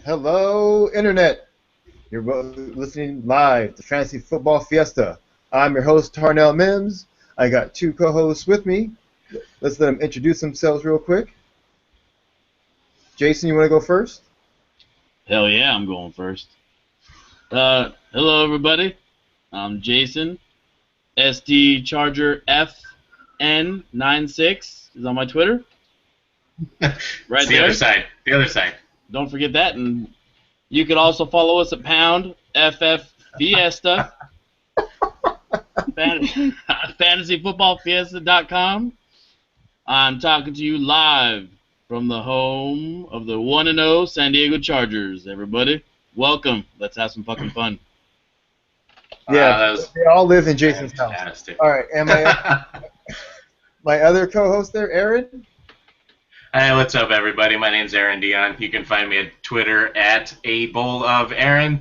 Hello, Internet. You're listening live to Fantasy Football Fiesta. I'm your host, Tarnell Mims. I got two co-hosts with me. Let's let them introduce themselves real quick. Jason, you want to go first? Hell yeah, I'm going first. Hello, everybody. I'm Jason. ST Charger FN96 is on my Twitter. Right there. The other side. Don't forget that. And you can also follow us at Pound FF Fiesta. FantasyFootballFiesta.com. I'm talking to you live from the home of the 1-0 San Diego Chargers. Everybody, welcome. Let's have some fucking fun. Yeah, they all live in Jason's house. All right, and my other co-host there, Aaron. Hey, what's up, everybody? My name's Aaron Dion. You can find me at Twitter at @ABowlOfAaron.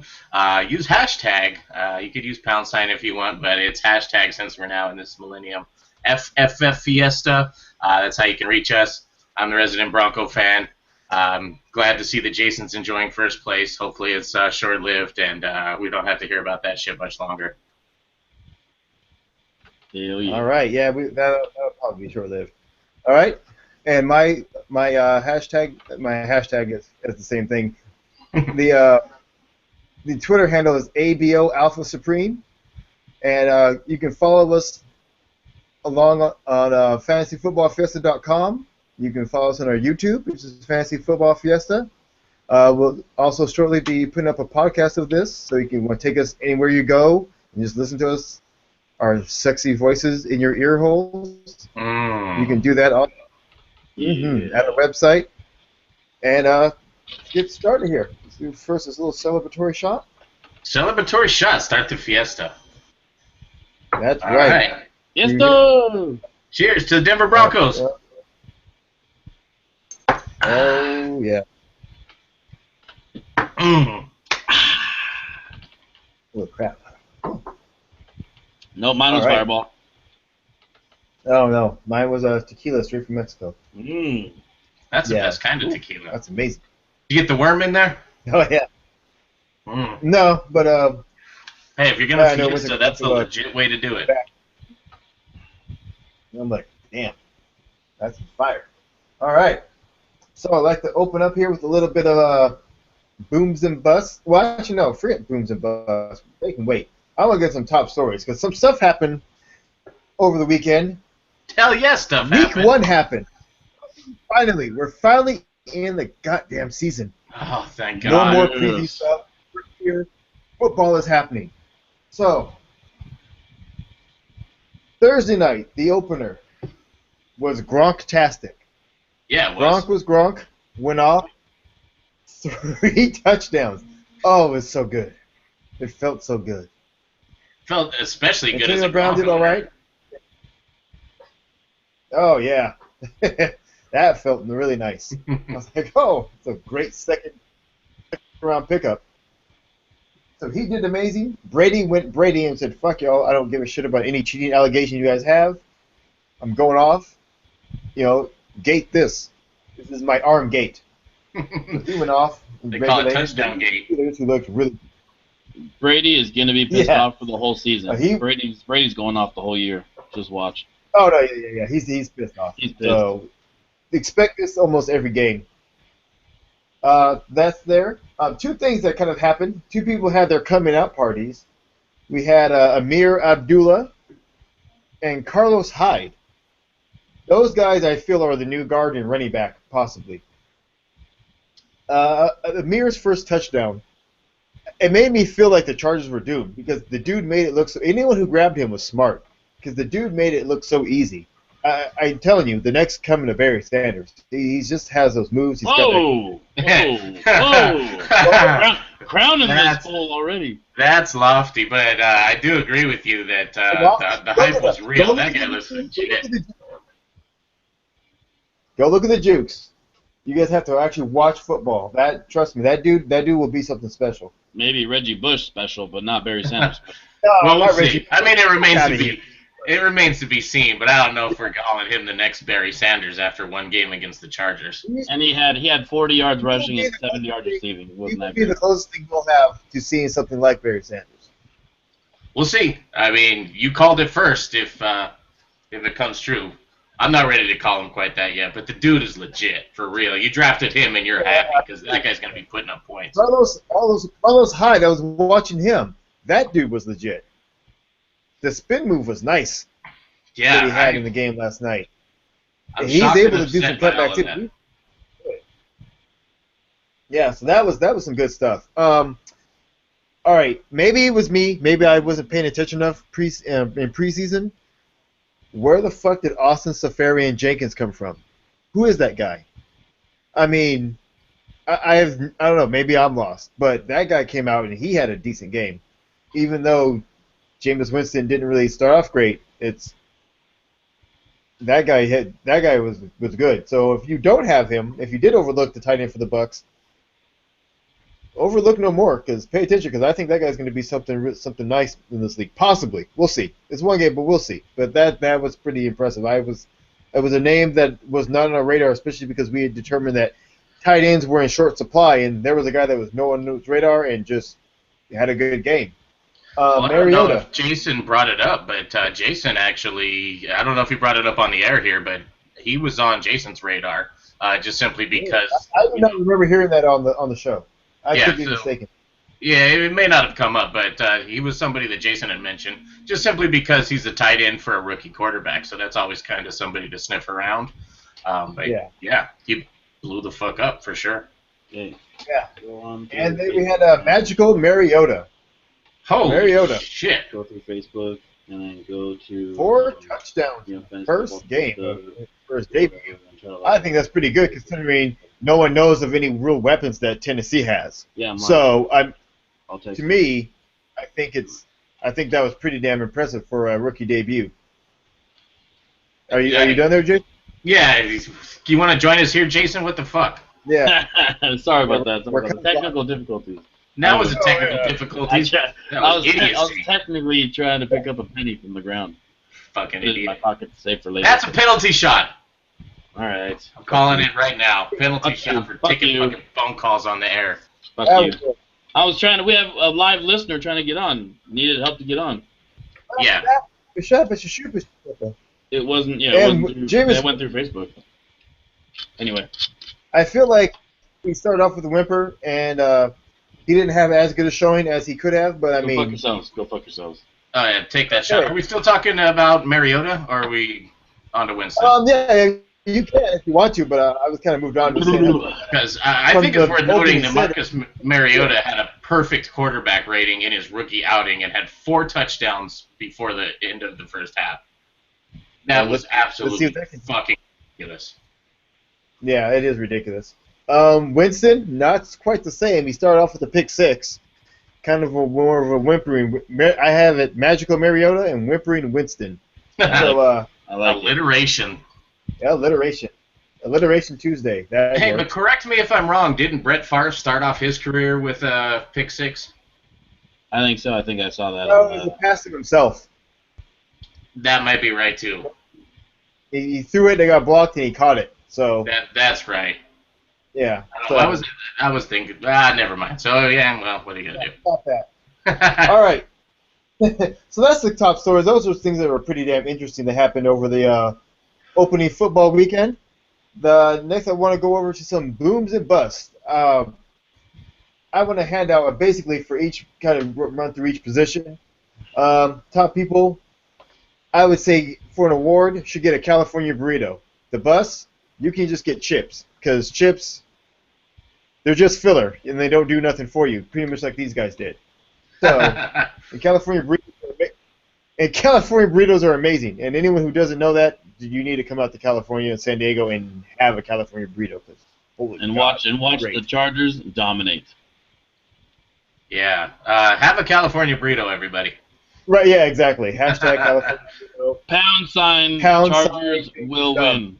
Use hashtag. You could use # if you want, but it's hashtag since we're now in this millennium. FFF Fiesta. That's how you can reach us. I'm the resident Bronco fan. Glad to see that Jason's enjoying first place. Hopefully it's short-lived and we don't have to hear about that shit much longer. Yeah. All right, yeah, that'll probably be short-lived. All right, and my hashtag is the same thing. The Twitter handle is ABO Alpha Supreme, and you can follow us along on fantasyfootballfiesta.com. You can follow us on our YouTube, which is Fantasy Football Fiesta. We'll also shortly be putting up a podcast of this, so you can take us anywhere you go and just listen to us, our sexy voices in your ear holes. You can do that at our website. And get started here. Let's do first this little celebratory shot. Celebratory shot. Start the Fiesta. That's right. Fiesta! Cheers to the Denver Broncos. Oh, yeah. Oh, crap. No, mine was Fireball. Oh, no. Mine was tequila straight from Mexico. That's the best kind of tequila. That's amazing. You get the worm in there? Oh, yeah. No, but... hey, if you're going to Fiesta, that's the legit way to do it. I'm like, damn. That's fire. All right. So I'd like to open up here with a little bit of booms and busts. Well, actually, no, forget booms and busts. They can wait. I want to get some top stories because some stuff happened over the weekend. Hell yeah, stuff happened. Week 1 happened. Finally, we're finally in the goddamn season. Oh, thank God. No more preview stuff. We're here. Football is happening. So, Thursday night, the opener was Gronktastic. Yeah, it was. Gronk was Gronk, went off, 3 touchdowns. Oh, it was so good. It felt so good. Felt especially good Antonio Brown did all right. Oh, yeah. That felt really nice. I was like, oh, it's a great second-round pickup. So he did amazing. Brady went Brady and said, fuck y'all, I don't give a shit about any cheating allegation you guys have. I'm going off. Gate this. This is my arm gate. So he went off. They call it touchdown gate. Who looked really. Brady is going to be pissed off for the whole season. Brady's going off the whole year. Just watch. Oh, no, yeah. He's pissed off. He's pissed. So expect this almost every game. That's there. 2 things that kind of happened. 2 people had their coming out parties. We had Amir Abdullah and Carlos Hyde. Those guys, I feel, are the new guard and running back, possibly. Amir's first touchdown, it made me feel like the Chargers were doomed because the dude made it look so... Anyone who grabbed him was smart because the dude made it look so easy. I'm telling you, the next coming to Barry Sanders. He just has those moves. He's whoa! Crowning this fool already. That's lofty, but I do agree with you that the hype was real. That guy looks legit. Go look at the jukes. You guys have to actually watch football. Trust me, that dude will be something special. Maybe Reggie Bush special, but not Barry Sanders special. No, well, not we'll Reggie. See. I mean, it remains to be. It remains to be seen, but I don't know if we're calling him the next Barry Sanders after one game against the Chargers. And he had 40 yards rushing and 70 yards receiving. It He wasn't will that be the good. closest thing we'll have to seeing something like Barry Sanders. We'll see. I mean, you called it first if it comes true. I'm not ready to call him quite that yet, but the dude is legit, for real. You drafted him and you're happy because that guy's going to be putting up points. Carlos Hyde, I was watching him. That dude was legit. The spin move was nice that he had in the game last night. He's able to do some cutback too. Yeah, so that was some good stuff. All right, maybe it was me. Maybe I wasn't paying attention enough in preseason. Where the fuck did Austin Safarian Jenkins come from? Who is that guy? I mean, I don't know. Maybe I'm lost, but that guy came out and he had a decent game, even though Jameis Winston didn't really start off great. That guy was good. So if you don't have him, if you did overlook the tight end for the Bucs, overlook no more, because pay attention, because I think that guy's going to be something nice in this league. Possibly, we'll see. It's one game, but we'll see. But that was pretty impressive. It was a name that was not on our radar, especially because we had determined that tight ends were in short supply, and there was a guy that was no one's radar and just had a good game. Well, I don't Mariota. know if Jason brought it up, but Jason actually, I don't know if he brought it up on the air here, but he was on Jason's radar just simply because. I do not remember hearing that on the show. I could be mistaken. Yeah, it may not have come up, but he was somebody that Jason had mentioned, just simply because he's a tight end for a rookie quarterback, so that's always kind of somebody to sniff around. But yeah, he blew the fuck up for sure. Okay. Yeah. And then Facebook. we had magical Mariota. Holy Mariota. shit. Go through Facebook and then go to 4 touchdowns. First game, first debut. I think that's pretty good considering no one knows of any real weapons that Tennessee has. Yeah. So I'll take to me, I think that was pretty damn impressive for a rookie debut. Are you done there, Jay? Yeah. You want to join us here, Jason? What the fuck? Yeah. Sorry about that. We're Technical difficulties. That was a technical difficulty. I was technically trying to pick up a penny from the ground. Fucking Put it in idiot. my pocket to save for later. That's a penalty shot. All right. I'm calling it right now. Penalty Fuck shot you. for Fuck taking you. fucking phone calls on the air. Fuck you. I was trying to. We have a live listener trying to get on. Needed help to get on. Yeah. It wasn't. Yeah. And It went through Facebook. Anyway. I feel like we started off with a whimper, and he didn't have as good a showing as he could have. But Go fuck yourselves. Go fuck yourselves. Oh, yeah, take that shot. Are we still talking about Mariota, or are we on to Winston? Yeah, you can if you want to, but I was kind of moved on to saying Because I think it's worth noting that Marcus Mariota had a perfect quarterback rating in his rookie outing and had 4 touchdowns before the end of the first half. That was absolutely fucking ridiculous. Yeah, it is ridiculous. Winston, not quite the same. He started off with a pick 6. Kind of more of a whimpering. I have it Magical Mariota and Whimpering Winston. So, I like alliteration. Yeah, alliteration. Alliteration Tuesday. Hey, but correct me if I'm wrong. Didn't Brett Favre start off his career with a pick 6? I think so. I think I saw that. No, he passed it himself. That might be right too. He threw it, they got blocked, and he caught it. So that's right. Yeah. I was thinking. Never mind. So yeah, well, what are you gonna do? Stop that. All right. So that's the top stories. Those are things that were pretty damn interesting that happened over the opening football weekend. The next, I want to go over to some booms and busts. I want to hand out basically for each kind of run through each position. Top people, I would say for an award should get a California burrito. The bust, you can just get chips because chips, they're just filler and they don't do nothing for you. Pretty much like these guys did. So, California burritos are amazing. And anyone who doesn't know that, you need to come out to California and San Diego and have a California burrito. Watch the Chargers dominate. Yeah. Have a California burrito, everybody. Right, yeah, exactly. Hashtag California burrito. Pound Chargers will win.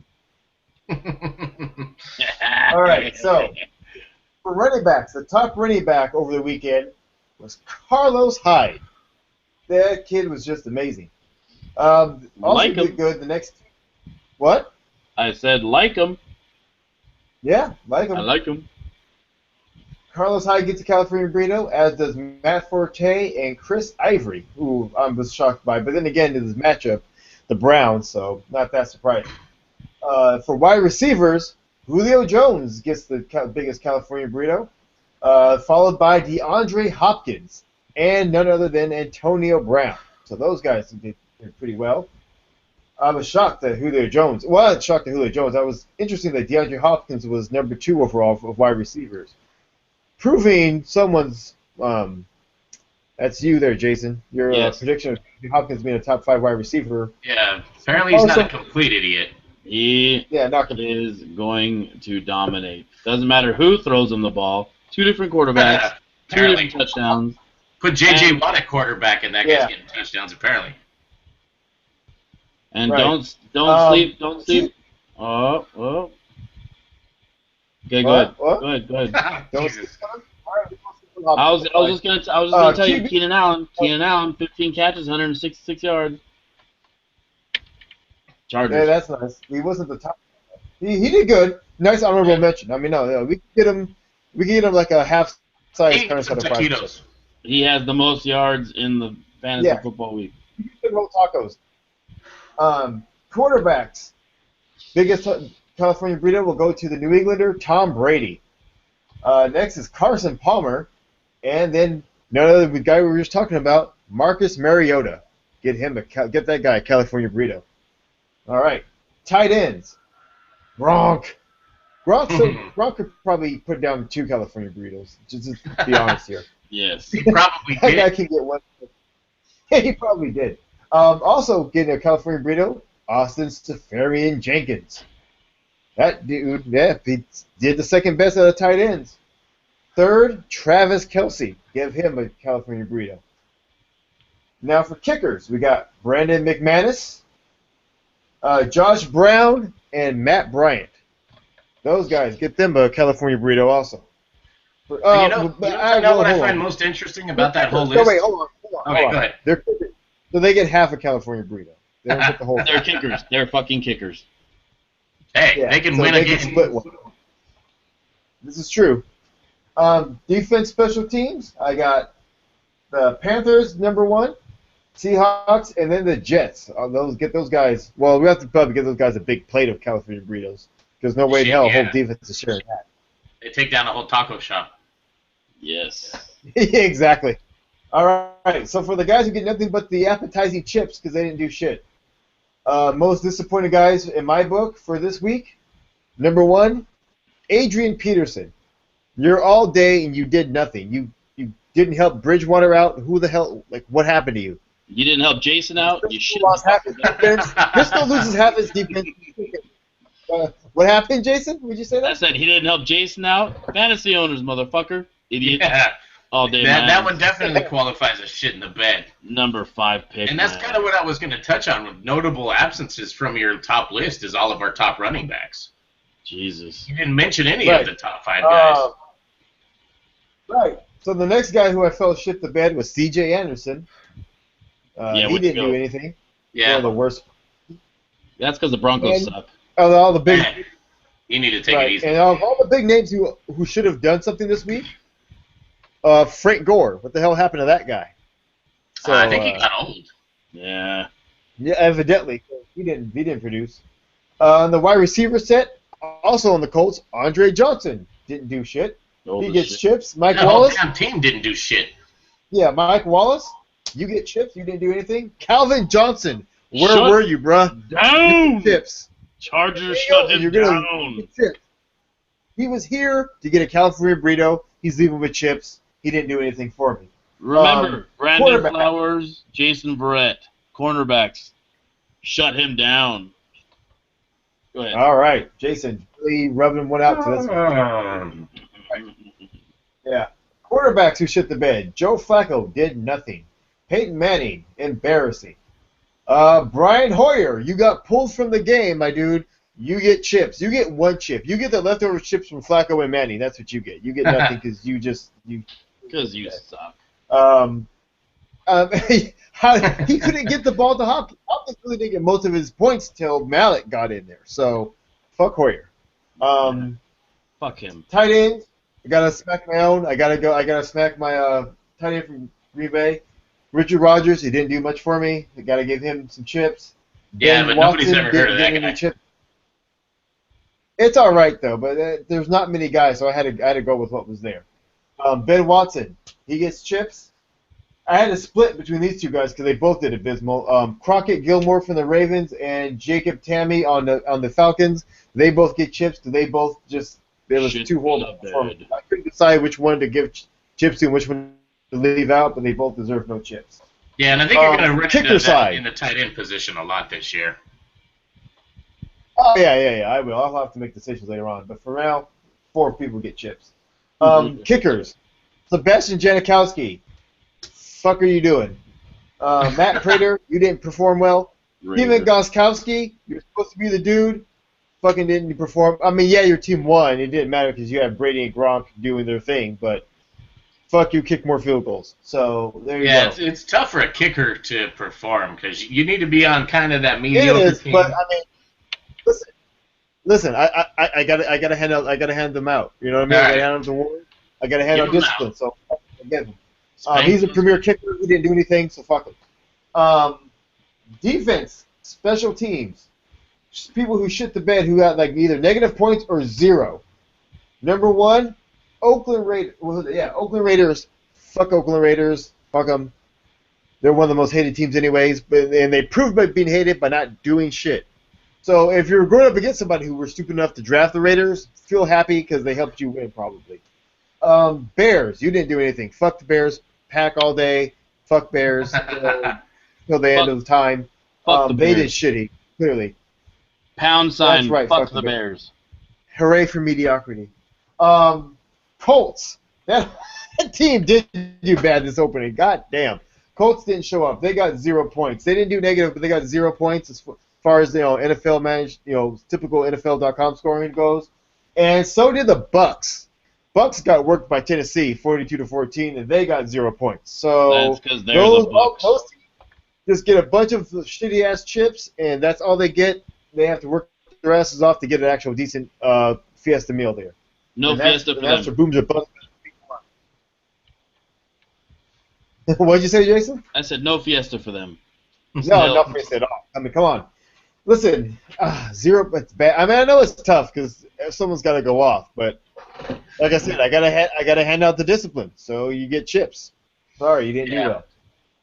All right, so for running backs, the top running back over the weekend was Carlos Hyde. That kid was just amazing. Also Like 'em. did good the next. What? I said like him. Yeah, like I him. like him. Carlos Hyde gets a California burrito, as does Matt Forte and Chris Ivory, who I was shocked by. But then again, in this matchup, the Browns, so not that surprising. For wide receivers, Julio Jones gets the biggest California burrito, followed by DeAndre Hopkins and none other than Antonio Brown. So those guys did pretty well. I was shocked at Julio Jones. Well, I was shocked at Julio Jones. I was interesting that DeAndre Hopkins was number 2 overall of wide receivers, proving someone's. That's you there, Jason. Your Yes. prediction of Hopkins being a top 5 wide receiver. Yeah, apparently he's not a complete idiot. He Yeah, not is going to dominate. Doesn't matter who throws him the ball. 2 different quarterbacks, 2 Apparently. different touchdowns. Put J.J. And- Watt at quarterback, and that Yeah. guy's getting touchdowns, apparently. And Right. don't sleep. Oh. Okay, go ahead. What? Go ahead. Don't- Jesus. I was just gonna tell you QB. Keenan Allen, 15 catches, 166 yards. Chargers. Yeah, that's nice. He wasn't the top. He did good. Nice honorable mention. I mean, no, we could get him. We could get him like a half-size Eat kind some of fried taquitos. He has the most yards in the fantasy Yeah. football week. chicken. Roll tacos. Quarterbacks. Biggest California burrito will go to the New Englander, Tom Brady. Next is Carson Palmer, and then none other than the guy we were just talking about, Marcus Mariota. Get that guy a California burrito. All right, tight ends. Gronk could probably put down 2 California burritos. Just to be honest here. Yes. He probably That guy did. can get one. Yeah, he probably did. Also getting a California burrito, Austin Seferian Jenkins. That dude, yeah, he did the second best out of tight ends. Third, Travis Kelce. Give him a California burrito. Now for kickers, we got Brandon McManus, Josh Brown, and Matt Bryant. Those guys, get them a California burrito also. You know what I find most interesting about that whole list? No, wait, hold on. Okay, go ahead. They're kickers. So they get half a California burrito. They don't get the whole They're thing. kickers. They're fucking kickers. Hey, Yeah, they can so win they again. can split one. This is true. Defense special teams, I got the Panthers number 1, Seahawks, and then the Jets. Get those guys. Well, we have to probably give those guys a big plate of California burritos because no way in hell a whole defense is sharing that. They take down a whole taco shop. Yes. Yeah, exactly. All right. So for the guys who get nothing but the appetizing chips because they didn't do shit. Most disappointed guys in my book for this week. Number 1, Adrian Peterson. You're all day and you did nothing. You didn't help Bridgewater out. Who the hell? Like, what happened to you? You didn't help Jason out. You should. Lost half his defense. Bristol loses half his defense. What happened, Jason? Would you say I that? said he didn't help Jason out. Fantasy owners, motherfucker. Idiot. Yeah, All day. that one definitely qualifies as shit in the bed. Number 5 pick. And that's man. kind of what I was going to touch on with notable absences from your top list is all of our top running backs. Jesus. You didn't mention any Right. of the top 5 guys. Right. So the next guy who I felt shit the bed was C.J. Anderson. Yeah, he way to didn't go. do anything. Yeah, One of the worst. That's because the Broncos And- suck. All the big. man, you need to take Right. it easy. And all the big names who should have done something this week. Frank Gore. What the hell happened to that guy? So I think he got old. Yeah. yeah, evidently he didn't produce. On the wide receiver set, also on the Colts, Andre Johnson didn't do shit. Old He as gets shit. chips. Mike The whole Wallace. damn team didn't do shit. Yeah, Mike Wallace. You get chips. You didn't do anything. Calvin Johnson. Where Shut were you, bruh? Down! Chips. Chargers shut him You're gonna down. get chips. He was here to get a California burrito. He's leaving with chips. He didn't do anything for me. Remember, Brandon quarterback. Flowers, Jason Verrett, cornerbacks. Shut him down. Go ahead. All right, Jason, really rubbing one out to this. Yeah. Quarterbacks who shit the bed. Joe Flacco did nothing. Peyton Manning, embarrassing. Brian Hoyer, you got pulled from the game, my dude. You get chips. You get 1 chip. You get the leftover chips from Flacco and Manning. That's what you get. You get nothing because you. Because you suck. he couldn't get the ball to Hopkins. Hopkins really didn't get most of his points till Mallett got in there. So, fuck Hoyer. Fuck him. Tight ends, I gotta smack my own. I gotta smack my tight end from Green Bay. Richard Rodgers, he didn't do much for me. I gotta give him some chips. Yeah, Ben but nobody's Watson ever heard of didn't that get any guy. chips. It's all right though, but there's not many guys, so I had to go with what was there. Ben Watson, he gets chips. I had to split between these two guys because they both did abysmal. Crockett Gilmore from the Ravens and Jacob Tammy on the Falcons. They both get chips. They both just there was Shit two horrible the bed. performances. I couldn't decide which one to give chips to and which one to leave out, but they both deserve no chips. Yeah, and I think you're going to run kicker into that side. in the tight end position a lot this year. Oh yeah, I will. I'll have to make decisions later on, but for now, 4 people get chips. Kickers, Sebastian Janikowski. Fuck are you doing? Matt Prater, you didn't perform well. Steven Gostkowski, you're supposed to be the dude. Fucking didn't perform. I mean, yeah, your team won. It didn't matter because you had Brady and Gronk doing their thing, but fuck you, kick more field goals. So there you go. Yeah, it's tough for a kicker to perform because you need to be on kind of that It mediocre is, team. but I mean, listen. I gotta hand them out. You know what I mean? I gotta hand them to Warren. I gotta hand Give out them discipline. out. So again. Spank He's a them. premier kicker. He didn't do anything, so fuck him. Defense, special teams, people who shit the bed who got like either negative points or 0. Number 1, Oakland Raiders. Oakland Raiders. Fuck Oakland Raiders. Fuck them. They're one of the most hated teams anyways, and they proved by being hated by not doing shit. So if you're going up against somebody who were stupid enough to draft the Raiders, feel happy because they helped you win probably. Bears, you didn't do anything. Fuck the Bears. Pack all day. Fuck Bears till the end of the time. They did shitty, clearly. Pound sign. That's right, Fuck fuck the the Bears. Hooray for mediocrity. Colts. That team did do bad this opening. God damn. Colts didn't show up. They got 0 points. They didn't do negative, but they got 0 points as far as NFL managed, typical NFL.com scoring goes. And so did the Bucks. Bucks got worked by Tennessee, 42-14, and they got 0 points. So That's because they're the Bucks. those teams just get a bunch of shitty ass chips, and that's all they get. They have to work their asses off to get an actual decent Fiesta meal there. No Fiesta for That's them. for booms or busts. What'd you say, Jason? I said no Fiesta for them. No, not Fiesta at all. I mean, come on. Listen, 0. It's bad. I mean, I know it's tough because someone's got to go off, but like I said, I gotta hand out the discipline, so you get chips. Sorry, you didn't do that.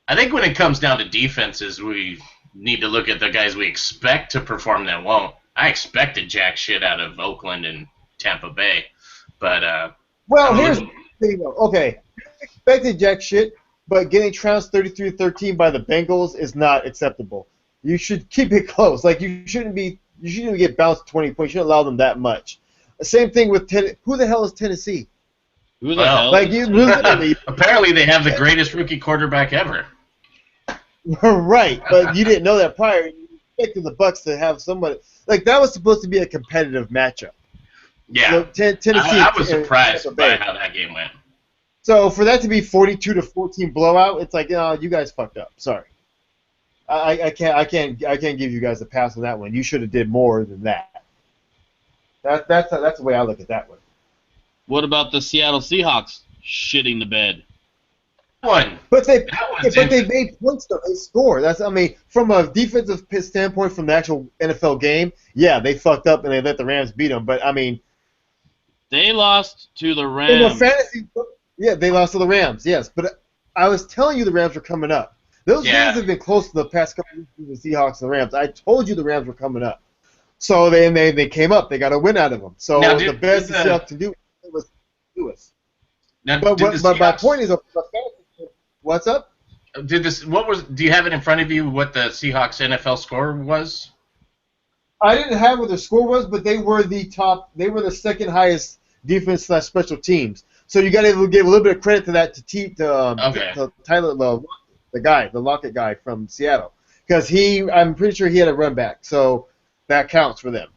I think when it comes down to defenses, we need to look at the guys we expect to perform that won't. I expected jack shit out of Oakland and Tampa Bay, but well, here's the thing, though. Okay, expected jack shit, but getting trounced 33-13 by the Bengals is not acceptable. You should keep it close. Like you shouldn't get bounced 20 points. You shouldn't allow them that much. Same thing with who the hell is Tennessee? Who the hell? Like you literally. apparently they have the greatest rookie quarterback ever. Right, but you didn't know that prior. You expected the Bucks to have somebody like that was supposed to be a competitive matchup. Yeah, So, Tennessee. I was surprised Tampa by Bay. how that game went. So for that to be 42-14 blowout, it's like, you guys fucked up. Sorry, I can't give you guys a pass on that one. You should have did more than that. That's the way I look at that one. What about the Seattle Seahawks shitting the bed? But they That made points though. They score. From a defensive standpoint, from the actual NFL game, yeah, they fucked up and they let the Rams beat them. But I mean, They lost to the from a Rams. fantasy, yeah, they lost to the Rams. Yes, but I was telling you the Rams were coming up. Those games have been close to the past couple of weeks with the Seahawks and the Rams. I told you the Rams were coming up. So they came up. They got a win out of them. So Now, the best the Seahawks can do was do us. Now, But did the my Seahawks- point is, what's up? Do you have it in front of you? What the Seahawks NFL score was? I didn't have what their score was, but they were the top. They were the second highest defense / special teams. So you got to give a little bit of credit to that to Tyler Love, the Lockett guy from Seattle, because I'm pretty sure he had a run back, so that counts for them.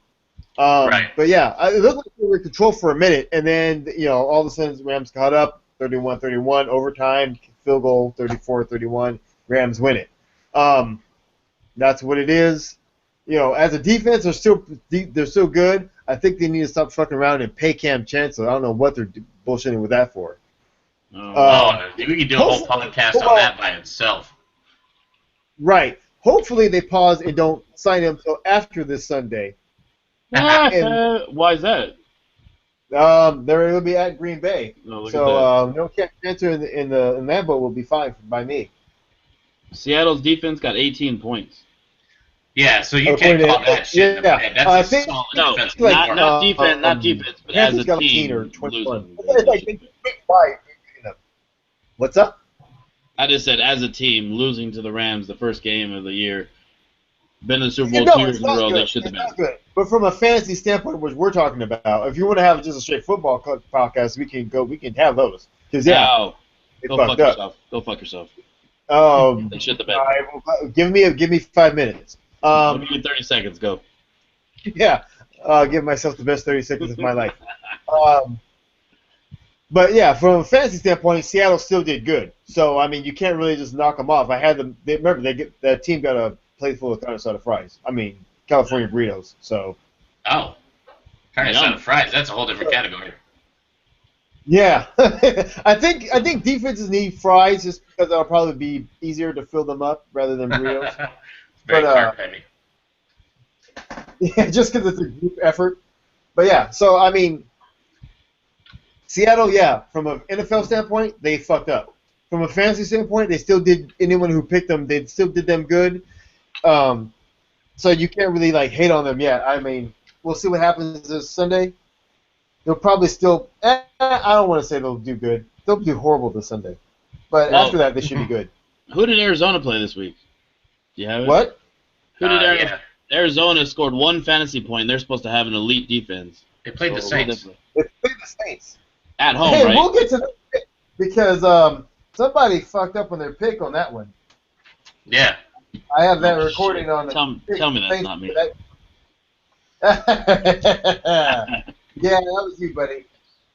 Right. But yeah, it looked like they were in control for a minute, and then all of a sudden the Rams caught up, 31-31 overtime, field goal, 34-31. Rams win it. That's what it is. You know, as a defense, they're still good. I think they need to stop fucking around and pay Cam Chancellor. I don't know what they're bullshitting with that for. We could do a whole podcast on that by itself. Right. Hopefully they pause and don't sign him until after this Sunday. Why is that? They're going to be at Green Bay. Oh, no Cam Chancellor in that boat will be fine by me. Seattle's defense got 18 points. Yeah, so you can't call that shit. Yeah. That's a solid defense. Not defense, but as a team, or 21. losing. What's up? I just said as a team, losing to the Rams the first game of the year. Been in the Super Bowl 2 years in a row, they should have been. Good. But from a fantasy standpoint, which we're talking about, if you want to have just a straight football podcast, we can have those. Because go fuck yourself. They should have been. Right, give me 5 minutes. Give me 30 seconds. Go. Yeah, give myself the best 30 seconds of my life. But yeah, from a fantasy standpoint, Seattle still did good. So I mean, you can't really just knock them off. I had them. That team got a plate full of carne asada fries. I mean, California burritos. So. Oh, carne asada fries. That's a whole different category. Yeah, I think defenses need fries just because it'll probably be easier to fill them up rather than burritos. Very carb heavy. Yeah, just because it's a group effort. But yeah, so I mean, Seattle, yeah, from an NFL standpoint, they fucked up. From a fantasy standpoint, they still did. Anyone who picked them, they still did them good. So you can't really hate on them yet. I mean, we'll see what happens this Sunday. They'll probably still. I don't want to say they'll do good. They'll do horrible this Sunday, but after that, they should be good. Who did Arizona play this week? Do you have it? What? Who did Arizona scored one fantasy point? And they're supposed to have an elite defense. They played the Saints. They played the Saints at home, hey, right? We'll get to that because somebody fucked up on their pick on that one. Yeah. I have that recording on the. Tell me that's not me. Yeah, that was you, buddy.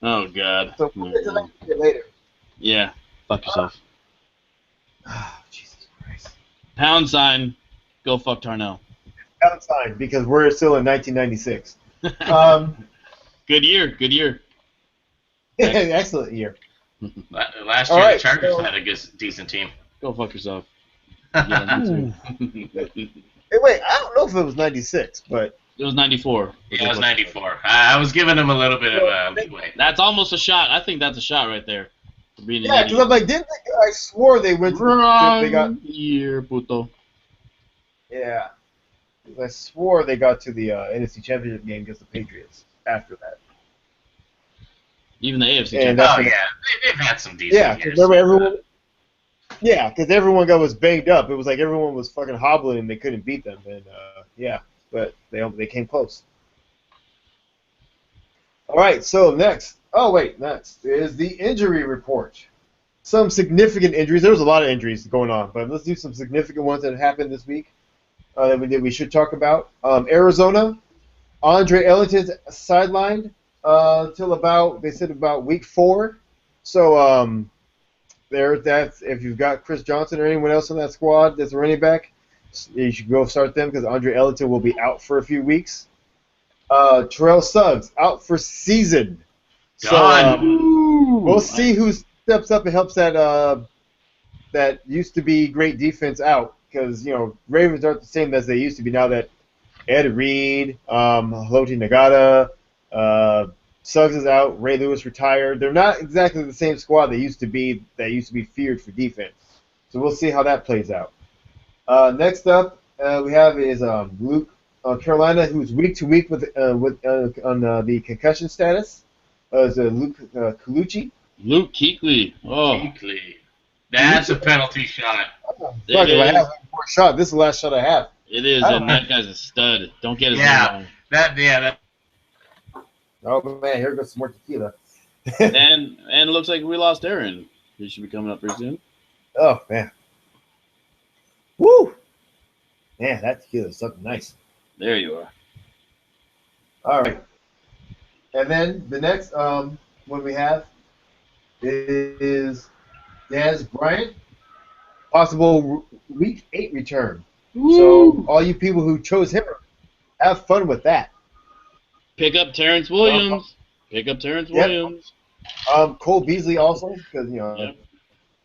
Oh, God. So we'll get to that later. Yeah, fuck yourself. Jesus Christ. Pound sign, go fuck Tarnell. Pound sign, because we're still in 1996. Good year. Excellent year. Last year, the Chargers had a decent team. Go fuck yourself. Hey, wait, I don't know if it was 96, but... It was 94. Yeah, it was 94. I was giving him a little bit of a leeway. That's almost a shot. I think that's a shot right there. Yeah, because I'm like, I swore they went to they got year, puto. Yeah. I swore they got to the NFC Championship game against the Patriots after that. Even the AFC Championship. Oh, yeah. They've had some decent years. Because everyone was banged up. It was like everyone was fucking hobbling and they couldn't beat them. And, yeah. But they came close. All right, so next is the injury report. Some significant injuries. There was a lot of injuries going on, but let's do some significant ones that happened this week that we should talk about. Arizona, Andre Ellington's sidelined till about week 4. So that's if you've got Chris Johnson or anyone else on that squad that's a running back. You should go start them because Andre Ellington will be out for a few weeks. Terrell Suggs out for season. So we'll see who steps up and helps that used to be great defense out because Ravens aren't the same as they used to be now that Ed Reed, Haloti Nagata, Suggs is out. Ray Lewis retired. They're not exactly the same squad they used to be. That used to be feared for defense. So we'll see how that plays out. Next up, we have is Luke Carolina, who's week to week on the concussion status. Is Luke Colucci? Luke Kuechly. Oh, Kuechly. That's a penalty shot. I have one more shot. This is the last shot I have. It is, and that guy's a stud. Don't get his name wrong. That. Oh man, here goes some more tequila. and it looks like we lost Aaron. He should be coming up pretty soon. Oh man. Woo! Man, that tequila is something nice. There you are. All right. And then the next one we have is Des Bryant, possible Week 8 return. So Woo! all you people who chose him, have fun with that. Pick up Terrence Um, Williams. Pick up Terrence yep. Williams. Cole Beasley also, because Yep.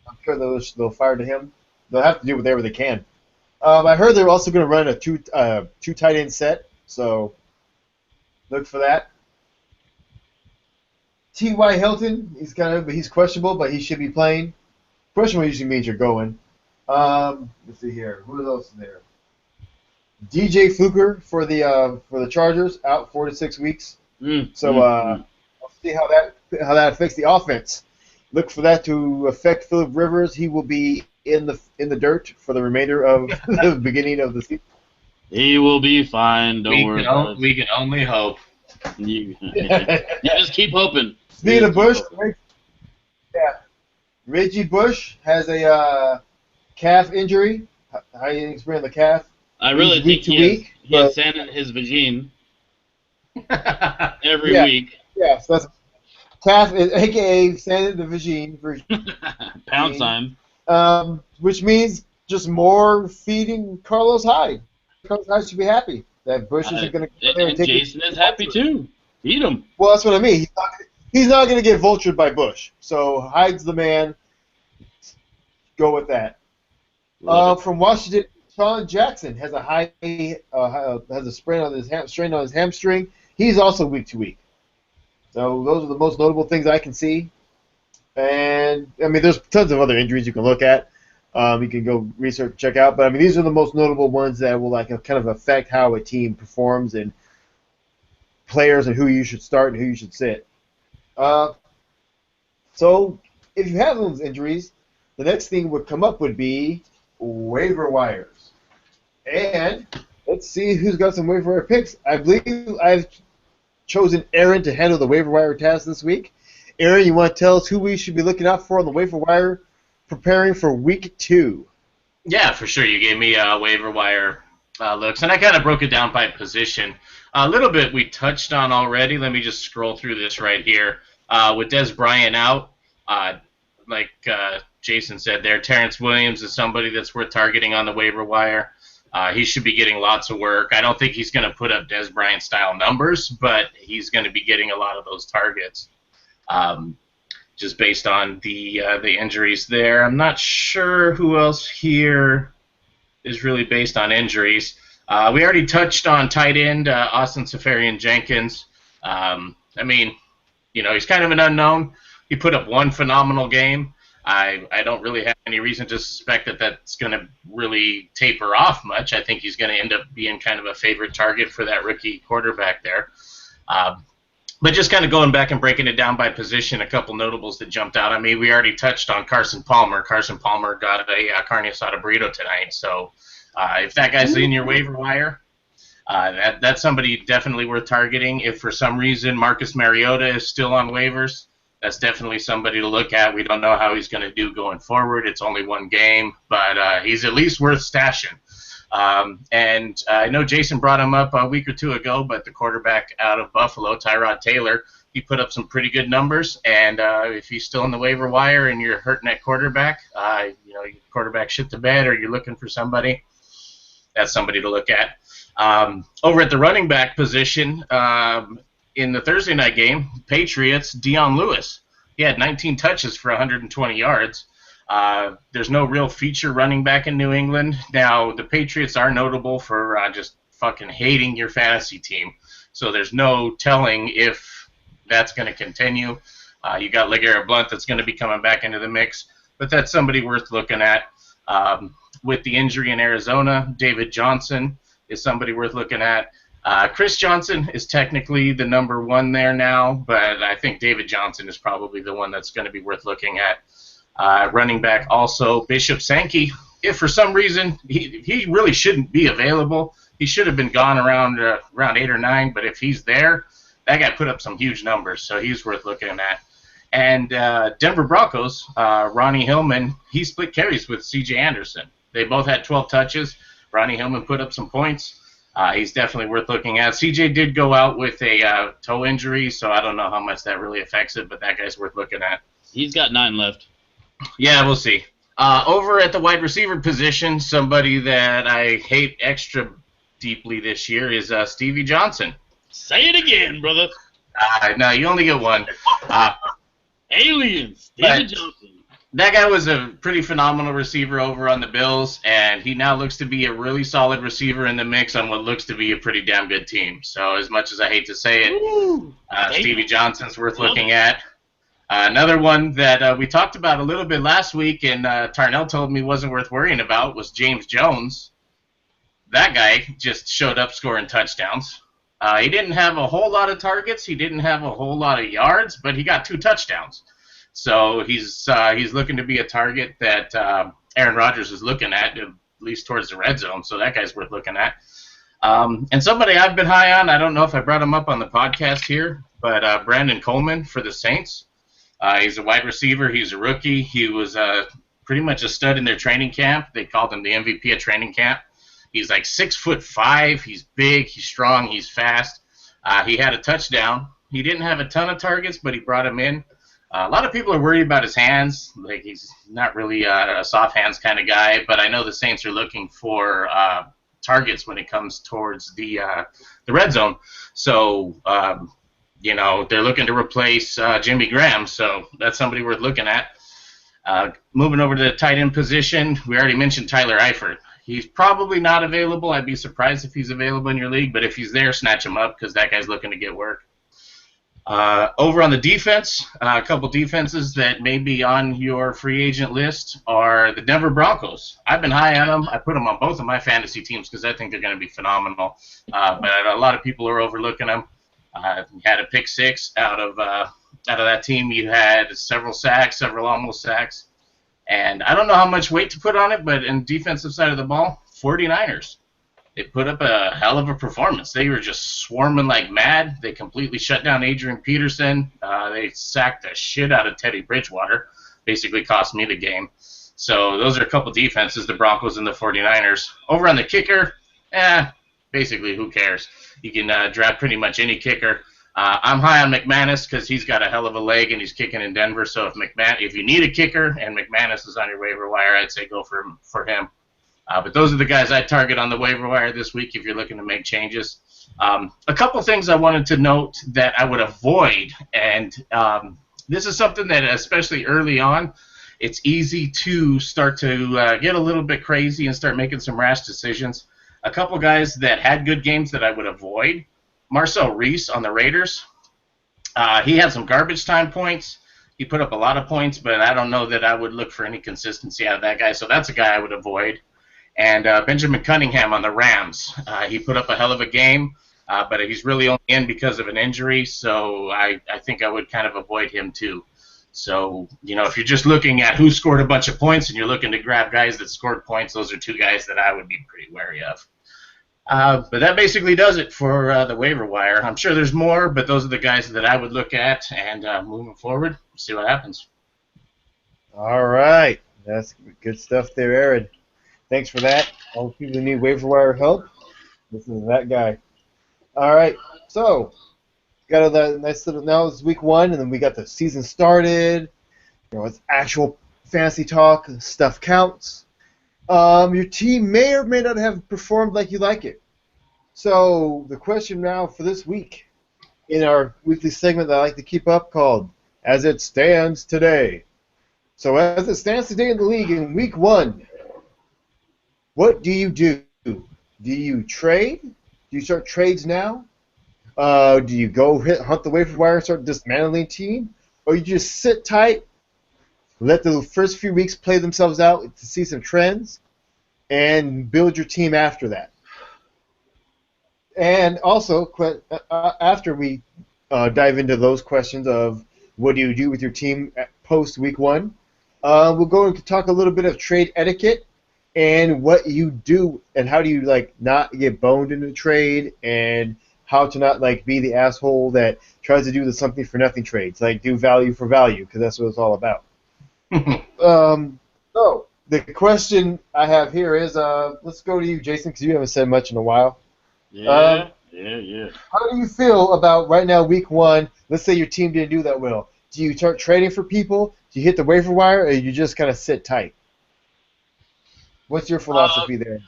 I'm sure they'll fire to him. They'll have to do whatever they can. I heard they're also going to run a two tight end set, so look for that. T.Y. Hilton, he's questionable, but he should be playing. Questionable usually means you're going. Let's see here. Who else is there? DJ Fluker for the Chargers out 4 to 6 weeks. So I'll see how that affects the offense. Look for that to affect Philip Rivers. He will be in the dirt for the remainder of the beginning of the season. He will be fine. Don't worry about it. We can only hope. You just keep hoping. Speaking of Bush, Hoping. yeah, Reggie Bush has a calf injury. How you explain the calf? I really He's think week to he week, has but- sand in his vagine every Yeah. week. Yeah, so that's calf, aka Sand the Vagine, Pound sign. which means just more feeding Carlos Hyde. Carlos Hyde should be happy that Bush isn't going to go there And take Jason is happy too. Feed him. Well, that's what I mean. He's not going to get vultured by Bush. So Hyde's the man. Go with that. From Washington, Sean Jackson has has a strain on his hamstring. He's also week to week. So those are the most notable things I can see. And I mean, there's tons of other injuries you can look at. You can go research, check out. But I mean, these are the most notable ones that will kind of affect how a team performs and players and who you should start and who you should sit. So if you have those injuries, the next thing would be waiver wires. And let's see who's got some waiver wire picks. I believe I've chosen Aaron to handle the waiver wire task this week. Aaron, you want to tell us who we should be looking out for on the waiver wire preparing for week 2? Yeah, for sure. You gave me waiver wire looks, and I kind of broke it down by position. A little bit we touched on already. Let me just scroll through this right here. With Des Bryant out, like Jason said there, Terrence Williams is somebody that's worth targeting on the waiver wire. He should be getting lots of work. I don't think he's going to put up Des Bryant-style numbers, but he's going to be getting a lot of those targets. Just based on the injuries there. I'm not sure who else here is really based on injuries. We already touched on tight end Austin Seferian-Jenkins. I mean, he's kind of an unknown. He put up one phenomenal game. I don't really have any reason to suspect that that's going to really taper off much. I think he's going to end up being kind of a favorite target for that rookie quarterback there. But just kind of going back and breaking it down by position, a couple notables that jumped out. I mean, we already touched on Carson Palmer. Carson Palmer got a carne asada burrito tonight. So if that guy's in your waiver wire, that's somebody definitely worth targeting. If for some reason Marcus Mariota is still on waivers, that's definitely somebody to look at. We don't know how he's going to do going forward. It's only one game, but he's at least worth stashing. And I know Jason brought him up a week or two ago, but the quarterback out of Buffalo, Tyrod Taylor, he put up some pretty good numbers. And if he's still in the waiver wire and you're hurting at quarterback, your quarterback shit the bed or you're looking for somebody, that's somebody to look at. Over at the running back position, in the Thursday night game, Patriots, Dion Lewis. He had 19 touches for 120 yards. There's no real feature running back in New England. Now, the Patriots are notable for just fucking hating your fantasy team. So there's no telling if that's going to continue. You got LeGarrette Blount that's going to be coming back into the mix. But that's somebody worth looking at. With the injury in Arizona, David Johnson is somebody worth looking at. Chris Johnson is technically the number one there now, but I think David Johnson is probably the one that's going to be worth looking at. Running back also, Bishop Sankey. If for some reason he really shouldn't be available, he should have been gone around 8 or 9, but if he's there, that guy put up some huge numbers, so he's worth looking at. And Denver Broncos, Ronnie Hillman, he split carries with C.J. Anderson. They both had 12 touches. Ronnie Hillman put up some points. He's definitely worth looking at. C.J. did go out with a toe injury, so I don't know how much that really affects it, but that guy's worth looking at. He's got 9 left. Yeah, we'll see. Over at the wide receiver position, somebody that I hate extra deeply this year is Stevie Johnson. Say it again, brother. No, you only get one. Uh, Aliens. David but Johnson. that guy was a pretty phenomenal receiver over on the Bills, and he now looks to be a really solid receiver in the mix on what looks to be a pretty damn good team. So as much as I hate to say it, Stevie Johnson's worth looking at. Another one that we talked about a little bit last week, and Tarnell told me wasn't worth worrying about, was James Jones. That guy just showed up scoring touchdowns. He didn't have a whole lot of targets. He didn't have a whole lot of yards, but he got 2 touchdowns. So he's looking to be a target that Aaron Rodgers is looking at least towards the red zone. So that guy's worth looking at. And somebody I've been high on, I don't know if I brought him up on the podcast here, but Brandon Coleman for the Saints. He's a wide receiver. He's a rookie. He was pretty much a stud in their training camp. They called him the MVP at training camp. He's like 6'5". He's big. He's strong. He's fast. He had a touchdown. He didn't have a ton of targets, but he brought him in. A lot of people are worried about his hands. Like, he's not really a soft hands kind of guy, but I know the Saints are looking for targets when it comes towards the red zone. So, they're looking to replace Jimmy Graham, so that's somebody worth looking at. Moving over to the tight end position, we already mentioned Tyler Eifert. He's probably not available. I'd be surprised if he's available in your league, but if he's there, snatch him up because that guy's looking to get work. Over on the defense, a couple defenses that may be on your free agent list are the Denver Broncos. I've been high on them. I put them on both of my fantasy teams because I think they're going to be phenomenal. But a lot of people are overlooking them. You had a pick 6 out of that team. You had several sacks, several almost sacks. And I don't know how much weight to put on it, but in defensive side of the ball, 49ers. They put up a hell of a performance. They were just swarming like mad. They completely shut down Adrian Peterson. They sacked the shit out of Teddy Bridgewater. Basically cost me the game. So those are a couple defenses, the Broncos and the 49ers. Over on the kicker, basically who cares? You can draft pretty much any kicker. I'm high on McManus because he's got a hell of a leg and he's kicking in Denver. So if you need a kicker and McManus is on your waiver wire, I'd say go for him. But those are the guys I target on the waiver wire this week if you're looking to make changes. A couple things I wanted to note that I would avoid, and this is something that especially early on, it's easy to start to get a little bit crazy and start making some rash decisions. A couple guys that had good games that I would avoid. Marcel Reese on the Raiders. He had some garbage time points. He put up a lot of points, but I don't know that I would look for any consistency out of that guy, so that's a guy I would avoid. And Benjamin Cunningham on the Rams. He put up a hell of a game, but he's really only in because of an injury, so I think I would kind of avoid him too. So, if you're just looking at who scored a bunch of points and you're looking to grab guys that scored points, those are 2 guys that I would be pretty wary of. But that basically does it for the waiver wire. I'm sure there's more, but those are the guys that I would look at. And moving forward, see what happens. All right. That's good stuff there, Aaron. Thanks for that. All the people who need waiver wire help, this is that guy. All right. So, got a nice little, now it's week 1, and then we got the season started. It's actual fantasy talk. Stuff counts. Your team may or may not have performed like you like it. So the question now for this week in our weekly segment that I like to keep up called As It Stands Today. So as it stands today in the league in week 1, what do you do? Do you trade? Do you start trades now? Do you go hunt the waiver wire and start dismantling team? Or you just sit tight, let the first few weeks play themselves out to see some trends, and build your team after that? And also, after we dive into those questions of what do you do with your team post week 1, we'll go and talk a little bit of trade etiquette and what you do and how do you not get boned in the trade and how to not be the asshole that tries to do the something for nothing trades, do value for value, because that's what it's all about. So the question I have here is, let's go to you, Jason, because you haven't said much in a while. Yeah. How do you feel about right now, week 1? Let's say your team didn't do that well. do you start trading for people? Do you hit the waiver wire, or you just kind of sit tight? What's your philosophy there?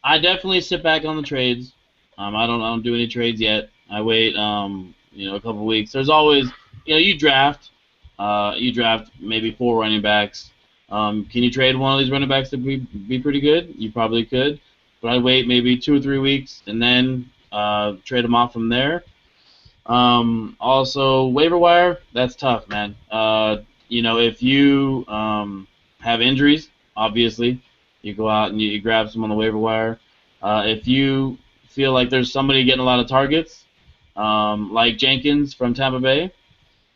I definitely sit back on the trades. I don't do any trades yet. I wait, a couple weeks. There's always, you draft maybe 4 running backs. Can you trade one of these running backs to be pretty good? You probably could, but I'd wait maybe 2 or 3 weeks and then trade them off from there. Also, waiver wire, that's tough, man. If you have injuries, obviously, you go out and you grab some on the waiver wire. If you feel like there's somebody getting a lot of targets, like Jenkins from Tampa Bay,